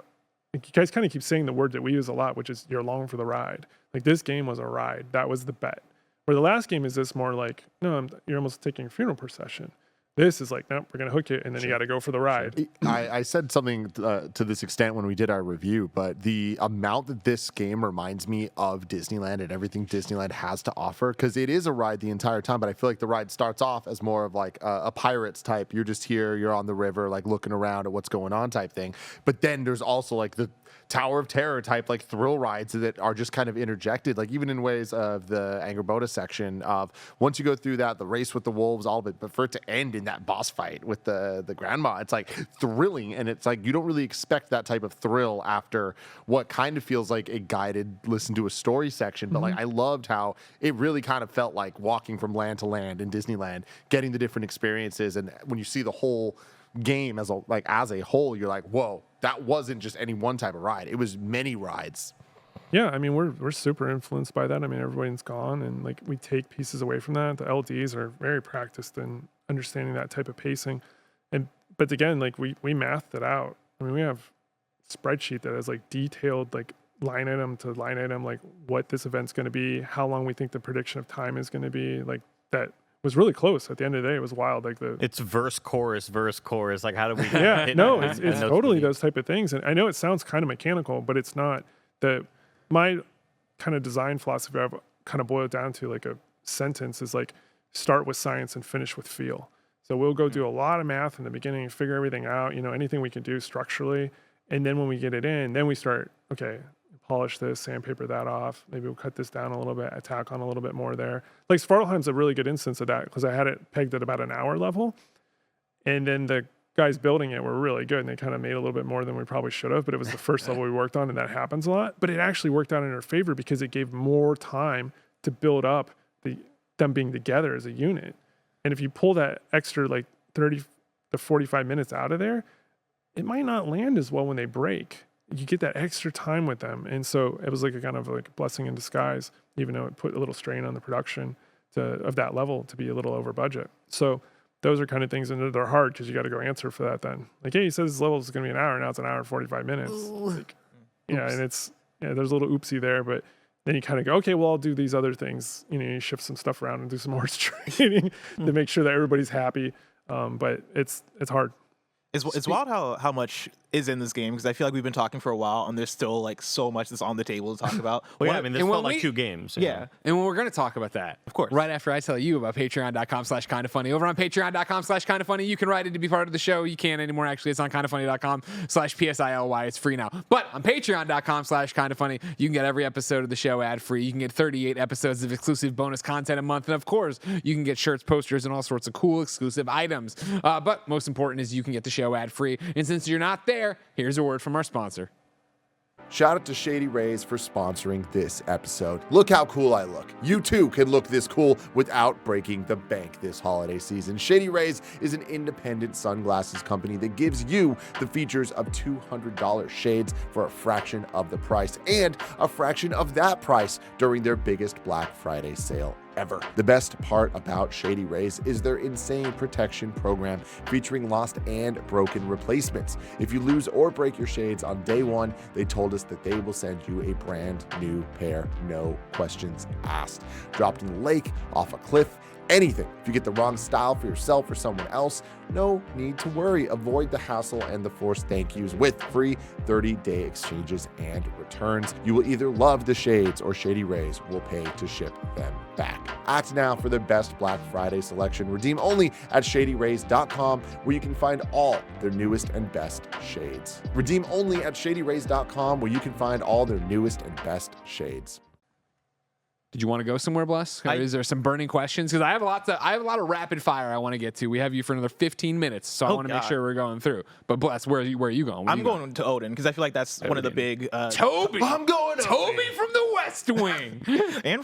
[SPEAKER 2] you guys kind of keep saying the word that we use a lot, which is you're along for the ride. Like this game was a ride. That was the bet. Where the last game is this more like, no, you're almost taking a funeral procession. This is like, nope, we're going to hook you, and then you got to go for the ride.
[SPEAKER 3] I said something to this extent when we did our review, but the amount that this game reminds me of Disneyland and everything Disneyland has to offer, because it is a ride the entire time, but I feel like the ride starts off as more of like a Pirates type. You're just here, you're on the river, like looking around at what's going on type thing. But then there's also like the Tower of Terror type like thrill rides that are just kind of interjected, like even in ways of the Angerboda section of once you go through that, the race with the wolves, all of it, but for it to end in that boss fight with the grandma, it's like thrilling, and it's like you don't really expect that type of thrill after what kind of feels like a guided listen to a story section. But like I loved how it really kind of felt like walking from land to land in Disneyland, getting the different experiences, and when you see the whole game as a whole, you're like, whoa, that wasn't just any one type of ride, it was many rides.
[SPEAKER 2] Yeah, I mean we're super influenced by that. I mean everybody's gone, and like we take pieces away from that. The LDs are very practiced in understanding that type of pacing, but again, like we mathed it out. I mean we have a spreadsheet that has like detailed like line item to line item, like what this event's going to be, how long we think the prediction of time is going to be. Like that was really close. At the end of the day, it was wild. Like
[SPEAKER 5] it's verse chorus. Like how do we?
[SPEAKER 2] Yeah, no, it's totally those type of things. And I know it sounds kind of mechanical, but it's not. My kind of design philosophy I've kind of boiled down to like a sentence is like start with science and finish with feel. So we'll go do a lot of math in the beginning and figure everything out, anything we can do structurally. And then when we get it in, then we start, okay, polish this, sandpaper that off. Maybe we'll cut this down a little bit, attack on a little bit more there. Like Svartalheim's a really good instance of that because I had it pegged at about an hour level. And then the guys building it were really good and they kind of made a little bit more than we probably should have, but it was the first level we worked on, and that happens a lot. But it actually worked out in our favor because it gave more time to build up them being together as a unit. And if you pull that extra like 30 to 45 minutes out of there, it might not land as well when they break. You get that extra time with them. And so it was like a kind of like a blessing in disguise, even though it put a little strain on the production of that level to be a little over budget. So those are kind of things, and they're hard because you got to go answer for that then. Like, hey, he says this level is going to be an hour, now it's an hour and 45 minutes. Like, Yeah, and it's there's a little oopsie there, but then you kind of go, okay, well, I'll do these other things. You shift some stuff around and do some horse training to make sure that everybody's happy. But it's hard.
[SPEAKER 4] It's wild how much is in this game, because I feel like we've been talking for a while and there's still like so much that's on the table to talk about.
[SPEAKER 5] Well, yeah, I mean, this felt like 2 games.
[SPEAKER 4] Yeah.
[SPEAKER 1] And we're going to talk about that,
[SPEAKER 4] of course,
[SPEAKER 1] right after I tell you about patreon.com/kindafunny. Over on patreon.com/kindafunny, you can write it to be part of the show. You can't anymore, actually. It's on kindafunny.com/PSILY. It's free now. But on patreon.com/kindafunny, you can get every episode of the show ad-free. You can get 38 episodes of exclusive bonus content a month. And of course, you can get shirts, posters, and all sorts of cool exclusive items. But most important is you can get the show ad-free. And since you're not there, here's a word from our sponsor.
[SPEAKER 3] Shout out to Shady Rays for sponsoring this episode. Look how cool I look. You too can look this cool without breaking the bank this holiday season. Shady Rays is an independent sunglasses company that gives you the features of $200 shades for a fraction of the price, and a fraction of that price during their biggest Black Friday sale ever. The best part about Shady Rays is their insane protection program featuring lost and broken replacements. If you lose or break your shades on day one, they told us that they will send you a brand new pair, no questions asked. Dropped in the lake, off a cliff, anything. If you get the wrong style for yourself or someone else, no need to worry. Avoid the hassle and the forced thank yous with free 30-day exchanges and returns. You will either love the shades or Shady Rays will pay to ship them back. Act now for the best Black Friday selection. Redeem only at shadyrays.com, where you can find all their newest and best shades. Redeem only at shadyrays.com, where you can find all their newest and best shades.
[SPEAKER 1] Did you want to go somewhere, Bless? Is there some burning questions? Because I have a lot of rapid fire I want to get to. We have you for another 15 minutes, so I want to make sure we're going through. But Bless, where are you going?
[SPEAKER 4] I'm going to Odin, because I feel like that's one of the big.
[SPEAKER 1] Toby.
[SPEAKER 3] I'm going
[SPEAKER 1] Toby from the West Wing.
[SPEAKER 4] And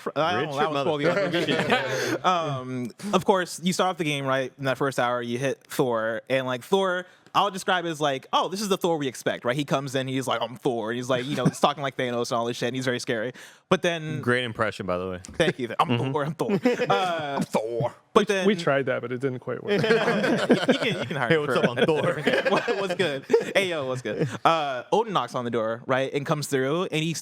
[SPEAKER 4] of course, you start off the game right in that first hour. You hit Thor, and like Thor, I'll describe it as like, oh, this is the Thor we expect, right? He comes in, he's like, I'm Thor, and he's like, he's talking like Thanos and all this shit, and he's very scary. But then,
[SPEAKER 5] Great impression, by the way.
[SPEAKER 4] thank you. I'm Thor. I'm Thor. But then
[SPEAKER 2] We tried that, but it didn't quite work.
[SPEAKER 4] you can hire.
[SPEAKER 5] Hey,
[SPEAKER 4] me
[SPEAKER 5] what's
[SPEAKER 4] for
[SPEAKER 5] up on Thor?
[SPEAKER 4] what's good? Hey, yo, what's good? Odin knocks on the door, right, and comes through, and he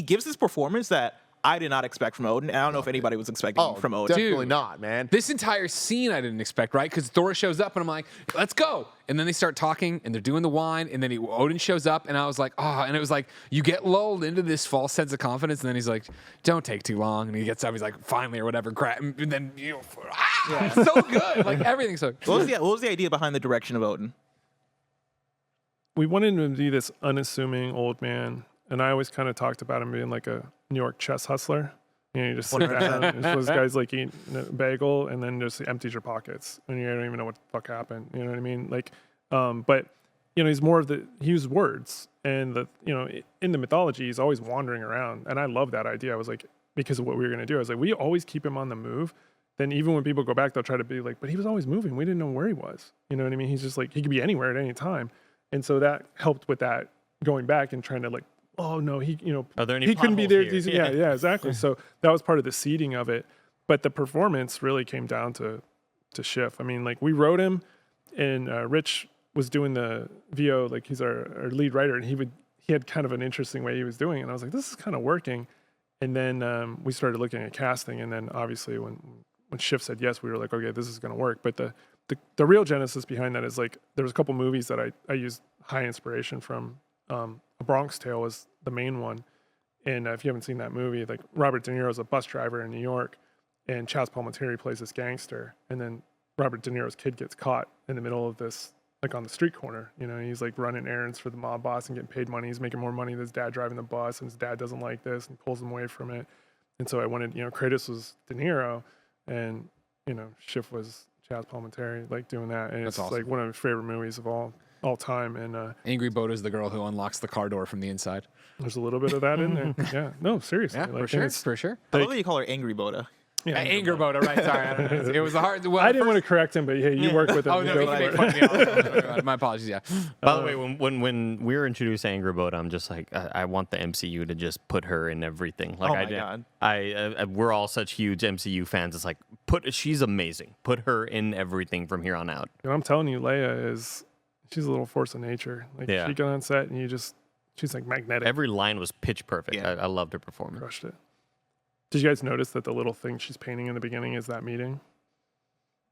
[SPEAKER 4] gives this performance that I did not expect from Odin. And I don't know if anybody was expecting from Odin.
[SPEAKER 3] Definitely not, man.
[SPEAKER 1] This entire scene I didn't expect, right? Because Thor shows up and I'm like, let's go. And then they start talking and they're doing the wine. And then Odin shows up and I was like, oh. And it was like, you get lulled into this false sense of confidence. And then he's like, don't take too long. And he gets up. He's like, finally, or whatever. And then, it's so good. Like everything's so good.
[SPEAKER 4] What was the idea behind the direction of Odin?
[SPEAKER 2] We wanted him to be this unassuming old man. And I always kind of talked about him being like a New York chess hustler. You just sit down, and those guys like eat a bagel and then just empties your pockets and you don't even know what the fuck happened. You know what I mean? Like, but he's more of he used words, and in the mythology, he's always wandering around. And I love that idea. I was like, because of what we were going to do, I was like, we always keep him on the move. Then even when people go back, they'll try to be like, but he was always moving. We didn't know where he was. You know what I mean? He's just like, he could be anywhere at any time. And so that helped with that going back and trying to like, oh no,
[SPEAKER 5] Are there any
[SPEAKER 2] he couldn't be there.
[SPEAKER 5] potholes here?
[SPEAKER 2] Yeah, exactly. So that was part of the seeding of it. But the performance really came down to Schiff. I mean, like we wrote him, and Rich was doing the VO, like he's our lead writer, and he had kind of an interesting way he was doing it. And I was like, this is kind of working. And then we started looking at casting, and then obviously when Schiff said yes, we were like, okay, this is going to work. But the real genesis behind that is like there was a couple movies that I used high inspiration from. A Bronx Tale was the main one, and if you haven't seen that movie, like Robert De Niro is a bus driver in New York, and Chaz Palminteri plays this gangster, and then Robert De Niro's kid gets caught in the middle of this, like on the street corner. He's like running errands for the mob boss and getting paid money. He's making more money than his dad driving the bus, and his dad doesn't like this and pulls him away from it. And so I wanted, Kratos was De Niro, and Schiff was Chaz Palminteri, like doing that, and
[SPEAKER 1] That's
[SPEAKER 2] it's
[SPEAKER 1] awesome.
[SPEAKER 2] like one of my favorite movies of all time. And
[SPEAKER 1] Angry Boda is the girl who unlocks the car door from the inside.
[SPEAKER 2] there's a little bit of that in there. Yeah, no, seriously.
[SPEAKER 1] Yeah,
[SPEAKER 2] like,
[SPEAKER 1] for sure.
[SPEAKER 4] I love that you call her Angry Boda.
[SPEAKER 2] Yeah,
[SPEAKER 1] Anger Boda, right? Sorry, I don't know. It was a hard. Well,
[SPEAKER 2] I didn't want to correct him, but hey, you work with him.
[SPEAKER 1] Oh
[SPEAKER 2] you
[SPEAKER 1] no,
[SPEAKER 2] go
[SPEAKER 1] he
[SPEAKER 2] for
[SPEAKER 1] made
[SPEAKER 2] it.
[SPEAKER 1] fun of me. My apologies. Yeah.
[SPEAKER 5] By the way, when we were introduced to Angry Boda, I'm just like, I want the MCU to just put her in everything. Like,
[SPEAKER 4] Oh my God.
[SPEAKER 5] we're all such huge MCU fans. It's like, she's amazing. Put her in everything from here on out.
[SPEAKER 2] And I'm telling you, Leia she's a little force of nature. Like
[SPEAKER 5] Yeah.
[SPEAKER 2] she got on set and you just She's like magnetic.
[SPEAKER 5] Every line was pitch perfect.
[SPEAKER 4] Yeah.
[SPEAKER 5] I loved her performance.
[SPEAKER 2] Crushed it. Did you guys notice that the little thing she's painting in the beginning is that meeting?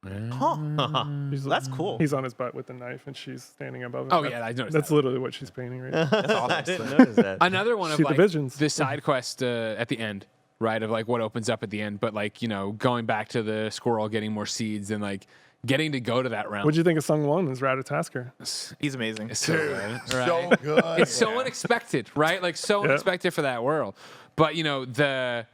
[SPEAKER 4] Huh.
[SPEAKER 2] He's,
[SPEAKER 4] That's cool.
[SPEAKER 2] He's on his butt with the knife, and she's standing above him.
[SPEAKER 1] Oh, yeah, I noticed
[SPEAKER 2] That's
[SPEAKER 1] that.
[SPEAKER 2] literally what she's painting right now.
[SPEAKER 4] That's awesome.
[SPEAKER 5] I didn't notice that.
[SPEAKER 1] Another one of
[SPEAKER 2] See the
[SPEAKER 1] like
[SPEAKER 2] visions.
[SPEAKER 1] the side quest at the end, right? Of like what opens up at the end, but like, you know, going back to the squirrel getting more seeds and like getting to go to that realm.
[SPEAKER 2] What'd you think of Sung Won as Ratatasker?
[SPEAKER 4] He's amazing.
[SPEAKER 1] It's so good, right?
[SPEAKER 3] So good.
[SPEAKER 1] It's so unexpected, right? Like so unexpected for that world. But you know, the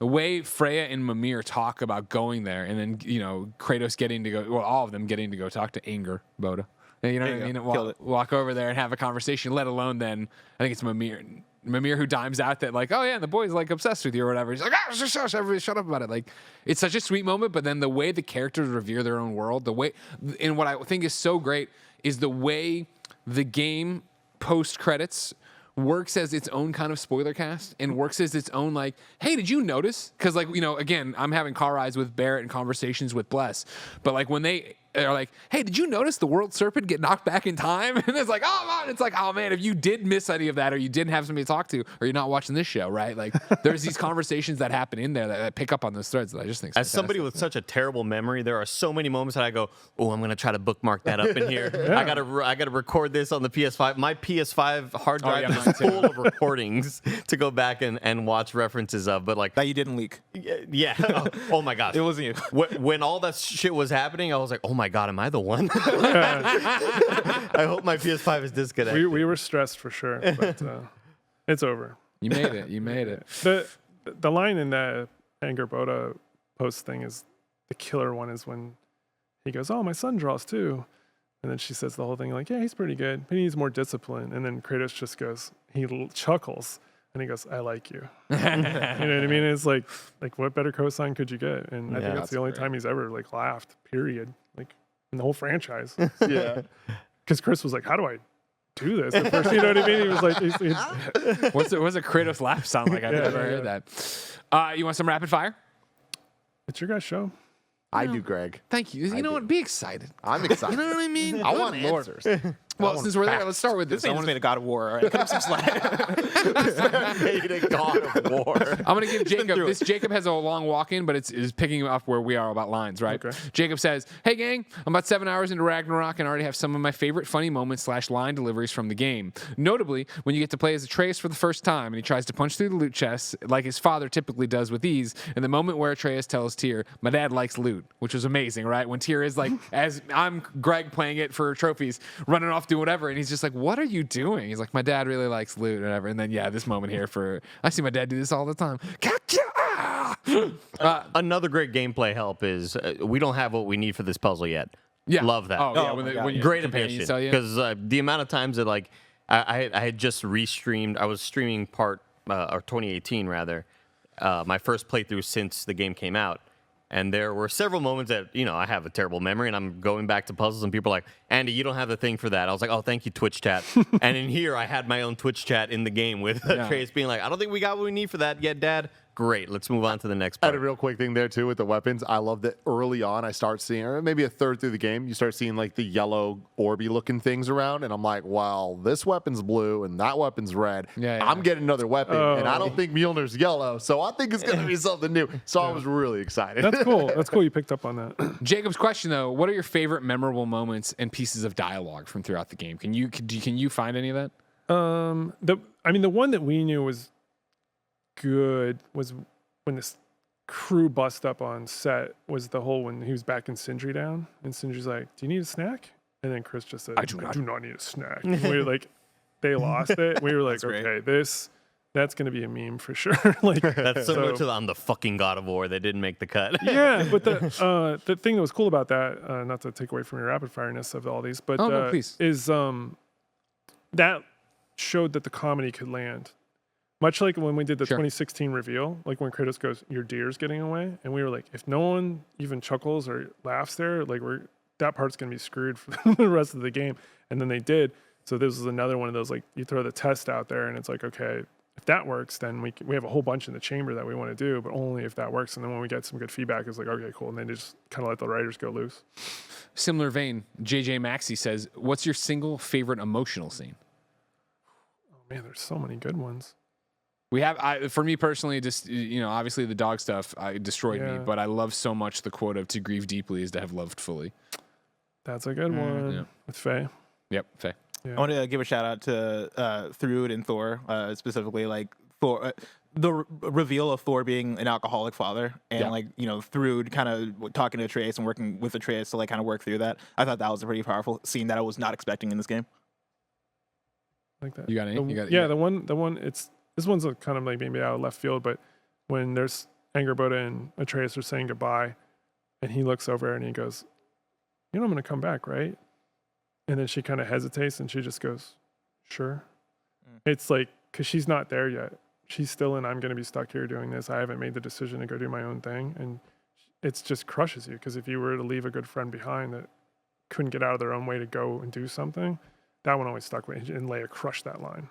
[SPEAKER 1] way Freya and Mimir talk about going there, and then you know Kratos getting to go, well, all of them getting to go talk to Inger Boda. You know what I mean? Walk over there and have a conversation. Let alone then, I think it's Mimir who dimes out that like, oh yeah, and the boy's like obsessed with you or whatever. He's like, shush, everybody shut up about it. Like, it's such a sweet moment. But then the way the characters revere their own world, the way, and what I think is so great is the way the game post credits works as its own kind of spoiler cast and works as its own like, hey, did you notice? Because like, you know, again, I'm having car rides with Barrett and conversations with Bless, but like when they are like, hey, did you notice the world serpent get knocked back in time? And it's like, oh man, it's like, oh man, if you did miss any of that or you didn't have somebody to talk to or you're not watching this show, right? Like there's these conversations that happen in there that pick up on those threads that I just think
[SPEAKER 5] As somebody with such a terrible memory, there are so many moments that I go, oh, I'm going to try to bookmark that up in here. I gotta record this on the PS5. My PS5 hard drive
[SPEAKER 1] yeah, mine
[SPEAKER 5] is full of recordings to go back and watch references of. But like,
[SPEAKER 4] That you didn't leak.
[SPEAKER 5] yeah. Oh my gosh.
[SPEAKER 4] It wasn't you.
[SPEAKER 5] When all that shit was happening, I was like, oh my God, am I the one? I hope my PS5 is disconnected.
[SPEAKER 2] We were stressed for sure, but it's over.
[SPEAKER 1] You made it. You made it.
[SPEAKER 2] The line in the Anger Boda post thing is the killer one is when he goes, oh, my son draws too. And then she says the whole thing like, yeah, he's pretty good, but he needs more discipline. And then Kratos just goes, chuckles, and he goes, I like you. You know what I mean? It's like what better cosign could you get? And I think that's the only time he's ever like laughed, period. Like in the whole franchise.
[SPEAKER 3] Yeah.
[SPEAKER 2] Because Chris was like, how do I do this? At first, you know what I mean? He was like,
[SPEAKER 1] What's a Kratos laugh sound like? I've never heard that. You want some rapid fire?
[SPEAKER 2] it's your guys' show.
[SPEAKER 3] I do, Greg.
[SPEAKER 1] Tk you. You know what? Be excited.
[SPEAKER 3] I'm excited.
[SPEAKER 1] You know what I mean?
[SPEAKER 3] I want answers.
[SPEAKER 1] Well, since we're there, let's start with
[SPEAKER 4] This
[SPEAKER 1] this.
[SPEAKER 4] thing just made a God of War. All right, cut him some slack.
[SPEAKER 5] Made a God of War.
[SPEAKER 1] I'm going to give Jacob this. Jacob has a long walk in, but it's picking up where we are about lines, right?
[SPEAKER 2] Okay.
[SPEAKER 1] Jacob says, hey, gang, I'm about 7 hours into Ragnarok and already have some of my favorite funny moments / line deliveries from the game. Notably, when you get to play as Atreus for the first time and he tries to punch through the loot chests like his father typically does with ease, and the moment where Atreus tells Tyr, my dad likes loot, which was amazing, right? When Tyr is like, as I'm Greg playing it for trophies, running off doing whatever, and he's just like, what are you doing? He's like, my dad really likes loot or whatever. And then, yeah, this moment here I see my dad do this all the time.
[SPEAKER 5] Another great gameplay help is we don't have what we need for this puzzle yet.
[SPEAKER 1] Yeah.
[SPEAKER 5] Love that.
[SPEAKER 1] Oh, yeah. When you
[SPEAKER 5] Great
[SPEAKER 1] companions
[SPEAKER 5] addition.
[SPEAKER 1] tell you.
[SPEAKER 5] Because the amount of times that like I had just restreamed, I was streaming or 2018 rather, my first playthrough since the game came out. And there were several moments that, you know, I have a terrible memory and I'm going back to puzzles and people are like, Andy, you don't have the thing for that. I was like, oh, thank you, Twitch chat. And in here, I had my own Twitch chat in the game with Trace being like, I don't think we got what we need for that yet, Dad. Great. Let's move on to the next
[SPEAKER 3] I
[SPEAKER 5] part.
[SPEAKER 3] had a real quick thing there too with the weapons. I love that early on I start seeing, or maybe a third through the game, you start seeing like the yellow orby looking things around, and I'm like, well, this weapon's blue and that weapon's red.
[SPEAKER 1] Yeah.
[SPEAKER 3] I'm getting another weapon, and I don't think Mjolnir's yellow, so I think it's gonna be something new. So I was really excited.
[SPEAKER 2] That's cool. That's cool you picked up on that.
[SPEAKER 1] Jacob's question though, what are your favorite memorable moments and pieces of dialogue from throughout the game? Can you find any of that?
[SPEAKER 2] The one that we knew was good was when this crew bust up on set was the whole when he was backing Sindri down, and Sindri's like, do you need a snack? And then Chris just said, I do not need a snack. And we were like, they lost it. We were like, okay, that's going to be a meme for sure. Like
[SPEAKER 5] That's similar to I'm the fucking God of War. They didn't make the cut.
[SPEAKER 2] Yeah, but the thing that was cool about that, not to take away from your rapid fireness of all these, but
[SPEAKER 1] please.
[SPEAKER 2] is that showed that the comedy could land. Much like when we did the 2016 reveal, like when Kratos goes, your deer's getting away, and we were like, if no one even chuckles or laughs there, like that part's gonna be screwed for the rest of the game. And then they did. So this was another one of those, like, you throw the test out there and it's like, okay, if that works, then we have a whole bunch in the chamber that we want to do, but only if that works. And then when we get some good feedback, it's like, okay, cool. And then just kind of let the writers go loose.
[SPEAKER 1] Similar vein, JJ Maxey says, what's your single favorite emotional scene?
[SPEAKER 2] Oh Man, there's so many good ones.
[SPEAKER 1] We have, for me personally, just, obviously the dog stuff destroyed me,
[SPEAKER 2] Yeah.
[SPEAKER 1] but I love so much the quote of "to grieve deeply is to have loved fully."
[SPEAKER 2] That's a good one.
[SPEAKER 1] yeah.
[SPEAKER 2] With Faye.
[SPEAKER 1] Yep, Faye.
[SPEAKER 2] Yeah.
[SPEAKER 4] I want to give a shout out to Thrud and Thor, specifically like Thor. The reveal of Thor being an alcoholic father, and Thrud kind of talking to Atreus and working with Atreus to like kind of work through that. I thought that was a pretty powerful scene that I was not expecting in this game.
[SPEAKER 2] Like that.
[SPEAKER 1] You got any?
[SPEAKER 2] The one. This one's a kind of like maybe out of left field, but when there's Angerboda and Atreus are saying goodbye, and he looks over and he goes, "I'm gonna come back, right?" And then she kind of hesitates and she just goes, "Sure." It's like because she's not there yet. She's still in. I'm gonna be stuck here doing this. I haven't made the decision to go do my own thing, and it just crushes you because if you were to leave a good friend behind that couldn't get out of their own way to go and do something, that one always stuck with me. And Leia crushed that line.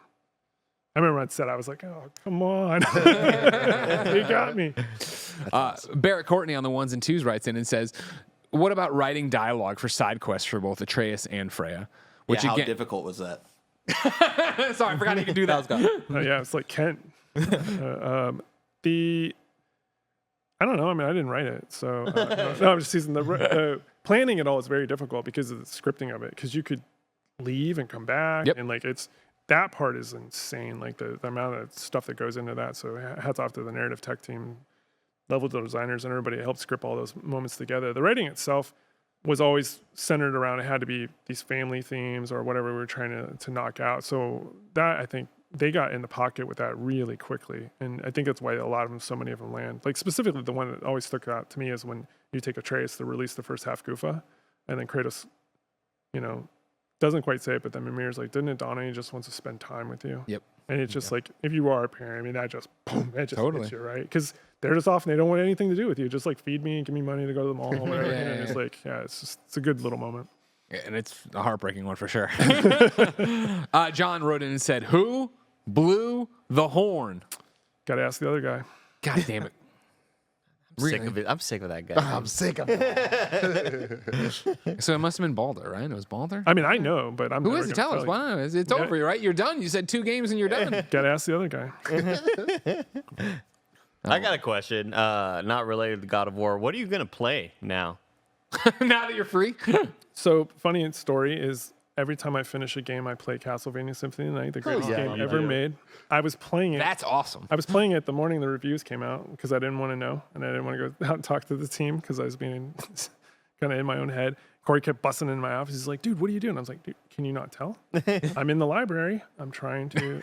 [SPEAKER 2] I remember when it said, I was like, "Oh, come on." You got me.
[SPEAKER 1] Barrett Courtney on the 1s and 2s writes in and says, "What about writing dialogue for side quests for both Atreus and Freya?" Which
[SPEAKER 6] How
[SPEAKER 1] again,
[SPEAKER 6] difficult was that?
[SPEAKER 1] sorry, I forgot you could do that.
[SPEAKER 2] Yeah, it's like Kent. I don't know. I mean, I didn't write it, so no, I'm just using the planning it all is very difficult because of the scripting of it. Because you could leave and come back,
[SPEAKER 1] Yep.
[SPEAKER 2] and like that part is insane. Like the amount of stuff that goes into that. So hats off to the narrative tech team, level designers, and everybody that helped script all those moments together. The writing itself was always centered around it had to be these family themes or whatever we were trying to knock out. So that I think they got in the pocket with that really quickly. And I think that's why a lot of them, so many of them land. Like specifically the one that always stuck out to me is when you take Atreus to release the first half Goofa and then Kratos, doesn't quite say it, but then Mimir's like, "Didn't it dawn on you just wants to spend time with you?"
[SPEAKER 1] Yep.
[SPEAKER 2] And it's just like, if you are a parent, I mean, that just, boom, that just
[SPEAKER 1] Totally.
[SPEAKER 2] hits you, right? Because they're just off and they don't want anything to do with you. Just like feed me and give me money to go to the mall or whatever. And it's like, it's a good little moment.
[SPEAKER 1] Yeah, and it's a heartbreaking one for sure. John wrote in and said, "Who blew the horn?"
[SPEAKER 2] Got to ask the other guy.
[SPEAKER 1] God damn it.
[SPEAKER 5] Sick of it. I'm sick of that guy.
[SPEAKER 3] I'm sick of it.
[SPEAKER 1] So it must have been Balder, right? It was Balder?
[SPEAKER 2] I mean, I know, but I'm
[SPEAKER 1] Who
[SPEAKER 2] never
[SPEAKER 1] is it?
[SPEAKER 2] gonna
[SPEAKER 1] Tell us.
[SPEAKER 2] you.
[SPEAKER 1] Why not? It's over, right? You're done. You said 2 games and you're done.
[SPEAKER 2] Got to ask the other guy.
[SPEAKER 5] I got a question, not related to God of War. What are you gonna play now?
[SPEAKER 1] Now that you're free?
[SPEAKER 2] So funny story is every time I finish a game, I play Castlevania Symphony of the Night, the greatest
[SPEAKER 3] yeah,
[SPEAKER 2] game
[SPEAKER 3] you
[SPEAKER 2] ever
[SPEAKER 3] do.
[SPEAKER 2] made. I was playing it.
[SPEAKER 1] That's awesome.
[SPEAKER 2] I was playing it the morning the reviews came out because I didn't want to know and I didn't want to go out and talk to the team because I was being kind of in my own head. Corey kept busting in my office. He's like, "Dude, what are you doing?" I was like, "Dude, can you not tell? I'm in the library. I'm trying to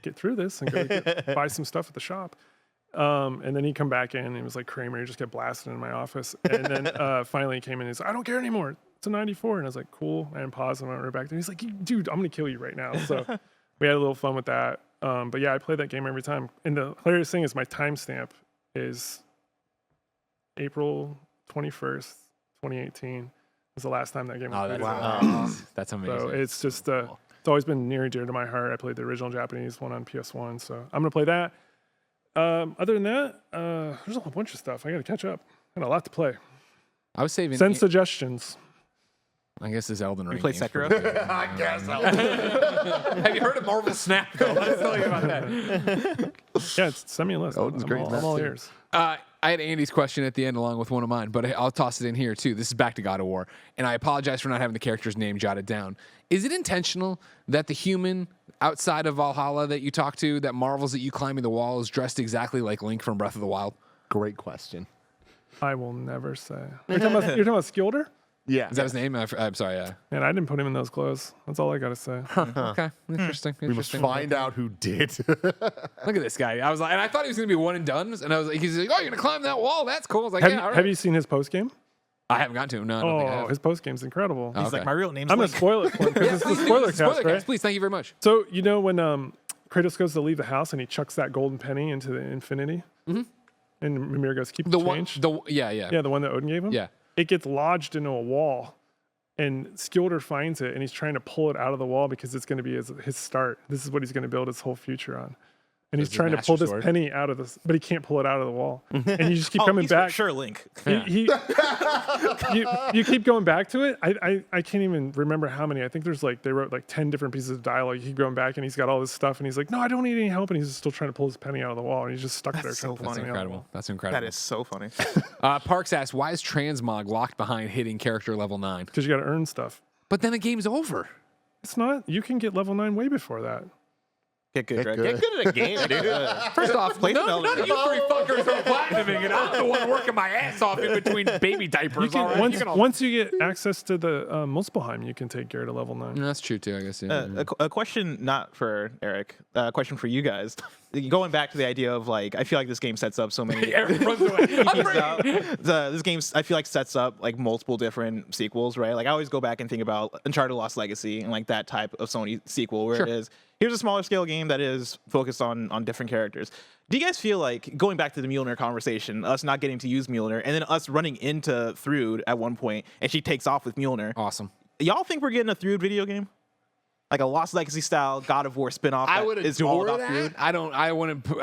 [SPEAKER 2] get through this and go buy some stuff at the shop." And then he come back in and he was like, "Kramer, you just get blasted in my office." And then finally he came in and he's like, "I don't care anymore. It's a 94." And I was like, "Cool." And paused and went right back there. He's like, "Dude, I'm going to kill you right now." So we had a little fun with that. But yeah, I play that game every time. And the hilarious thing is my timestamp is April 21st, 2018 was the last time that game was
[SPEAKER 1] Oh,
[SPEAKER 2] played.
[SPEAKER 1] that's amazing.
[SPEAKER 2] So it's just, it's always been near and dear to my heart. I played the original Japanese one on PS1. So I'm going to play that. Other than that, there's a whole bunch of stuff. I got to catch up. Got a lot to play.
[SPEAKER 1] I was saving.
[SPEAKER 2] Send suggestions.
[SPEAKER 1] I guess this Elden Ring.
[SPEAKER 4] You play
[SPEAKER 1] game's
[SPEAKER 4] Sekiro?
[SPEAKER 1] pretty good.
[SPEAKER 3] I guess.
[SPEAKER 1] Have you heard of Marvel Snap though? Let's tell you about that.
[SPEAKER 2] Yeah, send me a list.
[SPEAKER 3] Odin's great in
[SPEAKER 2] I'm
[SPEAKER 3] that
[SPEAKER 2] all
[SPEAKER 3] too.
[SPEAKER 2] ears.
[SPEAKER 1] I had Andy's question at the end along with one of mine, but I'll toss it in here too. This is back to God of War, and I apologize for not having the character's name jotted down. Is it intentional that the human outside of Valhalla that you talk to that marvels at you climbing the wall is dressed exactly like Link from Breath of the Wild?
[SPEAKER 3] Great question.
[SPEAKER 2] I will never say. You're talking about Skilder?
[SPEAKER 3] Yeah.
[SPEAKER 1] Is that his name? I'm sorry.
[SPEAKER 2] Man, I didn't put him in those clothes. That's all I got to say.
[SPEAKER 1] Okay, interesting.
[SPEAKER 3] We must find out who did.
[SPEAKER 1] Look at this guy. I was like, and I thought he was gonna be one and done, and I was like, he's like, "Oh, you're gonna climb that wall? That's cool." I was like, "Yeah, all right."
[SPEAKER 2] Have you seen his post game?
[SPEAKER 1] I haven't gotten to him. No, I don't think I
[SPEAKER 2] Oh,
[SPEAKER 1] have.
[SPEAKER 2] his post game's incredible.
[SPEAKER 1] Oh.
[SPEAKER 4] He's
[SPEAKER 1] Okay.
[SPEAKER 4] like, "My real name's
[SPEAKER 2] I'm going
[SPEAKER 4] Link."
[SPEAKER 2] to spoil it for him because it's the
[SPEAKER 1] Please do.
[SPEAKER 2] Spoilercast, right?
[SPEAKER 1] Please, thank you very much.
[SPEAKER 2] So, you know when Kratos goes to leave the house and he chucks that golden penny into the infinity? Mm-hmm. And Mimir goes, "Keep the change."
[SPEAKER 1] Yeah.
[SPEAKER 2] Yeah, the one that Odin gave him?
[SPEAKER 1] Yeah.
[SPEAKER 2] It gets lodged into a wall. And Skilder finds it, and he's trying to pull it out of the wall because it's going to be his start. This is what he's going to build his whole future on. and he's
[SPEAKER 1] This is
[SPEAKER 2] trying to
[SPEAKER 1] Master
[SPEAKER 2] pull this
[SPEAKER 1] Sword.
[SPEAKER 2] penny out of this, but he can't pull it out of the wall. And you just keep
[SPEAKER 4] Oh,
[SPEAKER 2] coming
[SPEAKER 4] he's for
[SPEAKER 2] back.
[SPEAKER 4] sure, Link.
[SPEAKER 2] You keep going back to it. I can't even remember how many. I think there's like, they wrote like 10 different pieces of dialogue. You keep going back and he's got all this stuff and he's like, no, I don't need any help. And he's still trying to pull his penny out of the wall and he's just stuck there.
[SPEAKER 4] so
[SPEAKER 2] trying to pull his
[SPEAKER 4] funny.
[SPEAKER 2] penny out of the
[SPEAKER 1] Incredible.
[SPEAKER 2] wall.
[SPEAKER 1] That's incredible.
[SPEAKER 4] That is so funny.
[SPEAKER 1] Parks asks, why is transmog locked behind hitting character level 9?
[SPEAKER 2] Because you got to earn stuff.
[SPEAKER 1] But then the game's over.
[SPEAKER 2] It's not. You can get level 9 way before that.
[SPEAKER 4] Get good, Greg.
[SPEAKER 5] Get good at a game, dude.
[SPEAKER 1] First off,
[SPEAKER 4] Play
[SPEAKER 1] none
[SPEAKER 4] some
[SPEAKER 1] of you three fuckers are platinuming, and I'm the one working my ass off in between baby diapers.
[SPEAKER 2] You
[SPEAKER 1] all
[SPEAKER 2] can,
[SPEAKER 1] right?
[SPEAKER 2] once,
[SPEAKER 1] You can all-
[SPEAKER 2] once you get access to the Muspelheim, you can take Gear to level 9.
[SPEAKER 1] That's true too, I guess. Yeah.
[SPEAKER 4] A question not for Eric, a question for you guys. Going back to the idea of like, I feel like this game sets up so many.
[SPEAKER 1] Eric runs away. I'm ready.
[SPEAKER 4] This game, I feel like, sets up like multiple different sequels, right? Like I always go back and think about Uncharted Lost Legacy and like that type of Sony sequel where
[SPEAKER 1] Sure.
[SPEAKER 4] it is, here's a smaller scale game that is focused on different characters. Do you guys feel like, going back to the Mjolnir conversation, us not getting to use Mjolnir and then us running into Thrud at one point and she takes off with Mjolnir?
[SPEAKER 1] Awesome.
[SPEAKER 4] Y'all think we're getting a Thrud video game? Like a Lost Legacy style God of War spinoff
[SPEAKER 1] I
[SPEAKER 4] that
[SPEAKER 1] would
[SPEAKER 4] is all
[SPEAKER 1] adore
[SPEAKER 4] about
[SPEAKER 1] that.
[SPEAKER 4] Thrud?
[SPEAKER 1] I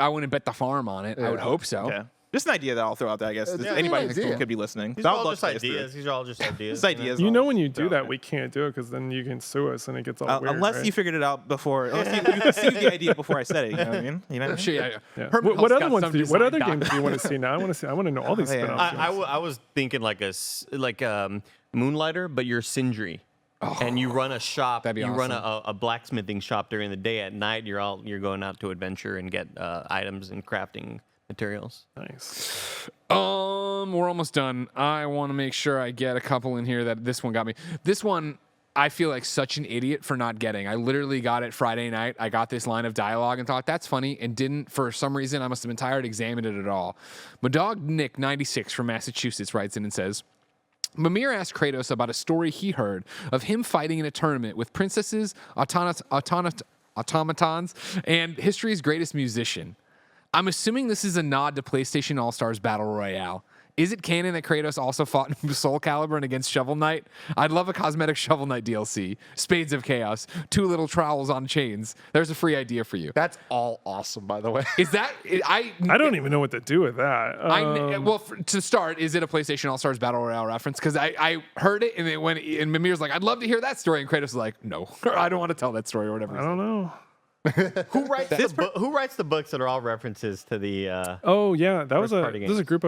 [SPEAKER 1] wouldn't bet the farm on it. I would hope so.
[SPEAKER 4] Okay. Just an idea that I'll throw out there, I guess.
[SPEAKER 3] It's a good
[SPEAKER 4] Anybody
[SPEAKER 3] idea.
[SPEAKER 4] could be listening.
[SPEAKER 5] These
[SPEAKER 4] So
[SPEAKER 5] are
[SPEAKER 4] I would
[SPEAKER 5] all
[SPEAKER 4] love
[SPEAKER 5] just
[SPEAKER 4] to play this
[SPEAKER 5] ideas. These are all just ideas.
[SPEAKER 4] Just ideas.
[SPEAKER 2] You know when you
[SPEAKER 4] I'll
[SPEAKER 2] do
[SPEAKER 4] throw
[SPEAKER 2] that,
[SPEAKER 4] out
[SPEAKER 2] we can't do it because then you can sue us and it gets all
[SPEAKER 4] there.
[SPEAKER 2] weird.
[SPEAKER 4] Unless
[SPEAKER 2] right?
[SPEAKER 4] you figured it out before. Unless you conceived the idea before I said it. You know what I mean? You know what I mean?
[SPEAKER 1] Sure, yeah.
[SPEAKER 2] Yeah.
[SPEAKER 1] Herman
[SPEAKER 2] What
[SPEAKER 1] Hulse
[SPEAKER 2] other
[SPEAKER 1] got
[SPEAKER 2] ones
[SPEAKER 1] some
[SPEAKER 2] do you, what
[SPEAKER 1] design
[SPEAKER 2] other
[SPEAKER 1] doc.
[SPEAKER 2] games do you want to see now? I want to know all these
[SPEAKER 4] man.
[SPEAKER 2] spin-offs.
[SPEAKER 5] I was thinking like Moonlighter, but you're Sindri. And you run a shop.
[SPEAKER 1] That'd be
[SPEAKER 5] you run
[SPEAKER 1] awesome.
[SPEAKER 5] a blacksmithing shop during the day. At night, you're going out to adventure and get items and crafting materials.
[SPEAKER 2] Nice.
[SPEAKER 1] We're almost done. I want to make sure I get a couple in here that this one got me. This one, I feel like such an idiot for not getting. I literally got it Friday night. I got this line of dialogue and thought that's funny and didn't, for some reason, I must have been tired, examined it at all. My dog Nick, 96 from Massachusetts, writes in and says, Mimir asked Kratos about a story he heard of him fighting in a tournament with princesses, automatons, and history's greatest musician. I'm assuming this is a nod to PlayStation All-Stars Battle Royale. Is it canon that Kratos also fought in Soul Calibur and against Shovel Knight? I'd love a cosmetic Shovel Knight DLC. Spades of Chaos. 2 little trowels on chains. There's a free idea for you.
[SPEAKER 3] That's all awesome, by the way.
[SPEAKER 1] Is that...
[SPEAKER 2] I don't even know what to do with that.
[SPEAKER 1] To start, is it a PlayStation All-Stars Battle Royale reference? Because I heard it, and it went, and Mimir's like, I'd love to hear that story. And Kratos was like, no, I don't want to tell that story or whatever.
[SPEAKER 2] I don't know.
[SPEAKER 5] Who writes the books that are all references to the?
[SPEAKER 2] Oh yeah, that was
[SPEAKER 5] First-party
[SPEAKER 2] this is a group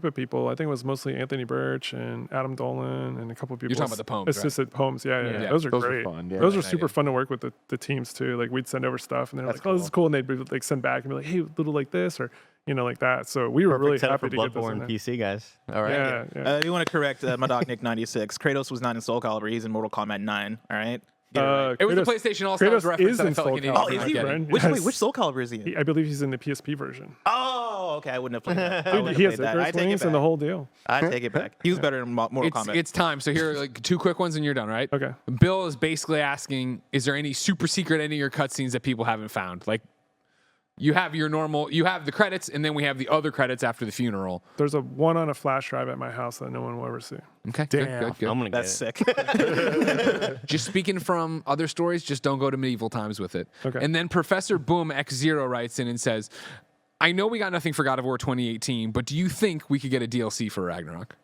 [SPEAKER 2] of people. I think it was mostly Anthony Birch and Adam Dolan and a couple of people.
[SPEAKER 1] You're talking about the poems, right?
[SPEAKER 2] Assisted poems. Yeah.
[SPEAKER 1] Yeah.
[SPEAKER 2] Those are
[SPEAKER 3] Those are
[SPEAKER 2] great.
[SPEAKER 3] fun, yeah.
[SPEAKER 2] Those are
[SPEAKER 1] Great
[SPEAKER 2] super
[SPEAKER 1] idea.
[SPEAKER 2] fun to work with the teams too. Like we'd send over stuff and they're
[SPEAKER 3] That's
[SPEAKER 2] like, "Oh, this is cool," and they'd be like send back and be like, "Hey, little like this," or like that. So we were really
[SPEAKER 5] Setup
[SPEAKER 2] happy
[SPEAKER 5] for
[SPEAKER 2] to get this in
[SPEAKER 5] Bloodborne
[SPEAKER 2] there.
[SPEAKER 5] PC guys. All right.
[SPEAKER 2] Yeah.
[SPEAKER 4] You want to correct my dog Nick 96. Kratos was not in Soul Calibur. He's in Mortal Kombat 9. All right.
[SPEAKER 1] It was a PlayStation All-Stars
[SPEAKER 2] Kratos
[SPEAKER 1] reference
[SPEAKER 2] is
[SPEAKER 1] that I
[SPEAKER 2] in
[SPEAKER 1] felt like an
[SPEAKER 2] Soul
[SPEAKER 1] idiot
[SPEAKER 4] Oh,
[SPEAKER 1] for
[SPEAKER 4] is
[SPEAKER 1] not
[SPEAKER 4] he?
[SPEAKER 1] getting.
[SPEAKER 2] Friend. Yes.
[SPEAKER 4] Which Soul Calibur is he in?
[SPEAKER 2] I believe he's in the PSP version.
[SPEAKER 4] Oh, okay. I wouldn't have played that. I
[SPEAKER 2] Dude,
[SPEAKER 4] wouldn't
[SPEAKER 2] he
[SPEAKER 4] have
[SPEAKER 2] has
[SPEAKER 4] played that. I
[SPEAKER 2] Icarus
[SPEAKER 4] take it
[SPEAKER 2] wings and the
[SPEAKER 4] back.
[SPEAKER 2] whole deal.
[SPEAKER 4] I take it back. He was better in Mortal Kombat.
[SPEAKER 1] It's time. So here are like 2 quick ones and you're done, right?
[SPEAKER 2] Okay.
[SPEAKER 1] Bill is basically asking, is there any super secret ending or cutscenes that people haven't found? Like, you have the credits, and then we have the other credits after the funeral.
[SPEAKER 2] There's one on a flash drive at my house that no one will ever see.
[SPEAKER 1] Okay,
[SPEAKER 2] Damn.
[SPEAKER 1] good.
[SPEAKER 5] I'm gonna get
[SPEAKER 4] That's
[SPEAKER 5] it.
[SPEAKER 4] sick.
[SPEAKER 1] Just speaking from other stories, just don't go to medieval times with it.
[SPEAKER 2] Okay.
[SPEAKER 1] And then Professor Boom X0 writes in and says, I know we got nothing for God of War 2018, but do you think we could get a DLC for Ragnarok?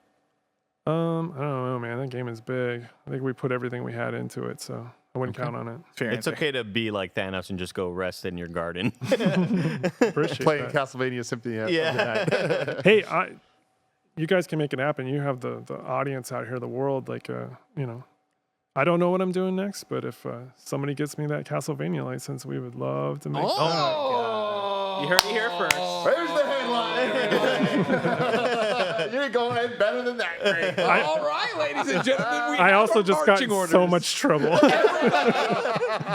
[SPEAKER 2] I don't know, man. That game is big. I think we put everything we had into it, so I wouldn't count on it.
[SPEAKER 4] Fair
[SPEAKER 5] It's
[SPEAKER 4] answer.
[SPEAKER 5] okay to be like Thanos and just go rest in your garden.
[SPEAKER 2] Appreciate
[SPEAKER 3] Playing
[SPEAKER 2] that.
[SPEAKER 3] Castlevania Symphony of the
[SPEAKER 5] Yeah.
[SPEAKER 3] Night.
[SPEAKER 2] Hey, you guys can make it happen. You have the audience out here, the world. Like, I don't know what I'm doing next, but if somebody gets me that Castlevania license, we would love to make that.
[SPEAKER 1] Oh,
[SPEAKER 4] You heard it here first.
[SPEAKER 3] Where's the headline? You're going better than that, Greg.
[SPEAKER 1] all right, ladies and gentlemen. We
[SPEAKER 2] I
[SPEAKER 1] have
[SPEAKER 2] also
[SPEAKER 1] our
[SPEAKER 2] just got
[SPEAKER 1] marching
[SPEAKER 2] in
[SPEAKER 1] orders.
[SPEAKER 2] so much trouble.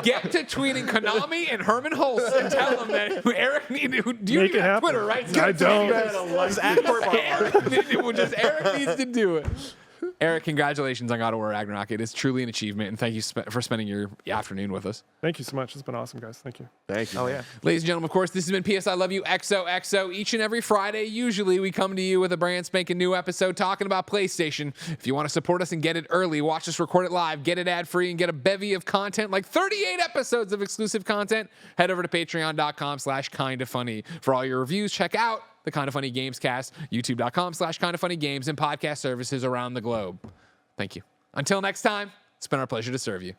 [SPEAKER 1] Get to tweeting Konami and Herman Hulse and tell them that Eric needs to. Do you
[SPEAKER 2] Make
[SPEAKER 1] even
[SPEAKER 2] it
[SPEAKER 1] have
[SPEAKER 2] happen.
[SPEAKER 1] Twitter, right?
[SPEAKER 2] I don't.
[SPEAKER 1] Eric needs to do it. Eric, congratulations on God of War Ragnarok. It is truly an achievement, and thank you for spending your afternoon with us.
[SPEAKER 2] Thank you so much. It's been awesome, guys. Thank you.
[SPEAKER 3] Thank you.
[SPEAKER 4] Oh yeah.
[SPEAKER 1] Ladies and gentlemen, of course, this has been PS I Love You XOXO. Each and every Friday, usually, we come to you with a brand spanking new episode talking about PlayStation. If you want to support us and get it early, watch us record it live, get it ad-free, and get a bevy of content, like 38 episodes of exclusive content, head over to patreon.com/KindaFunny. For all your reviews, check out the Kinda Funny Gamescast, youtube.com/KindaFunnyGames, and podcast services around the globe. Thank you. Until next time, it's been our pleasure to serve you.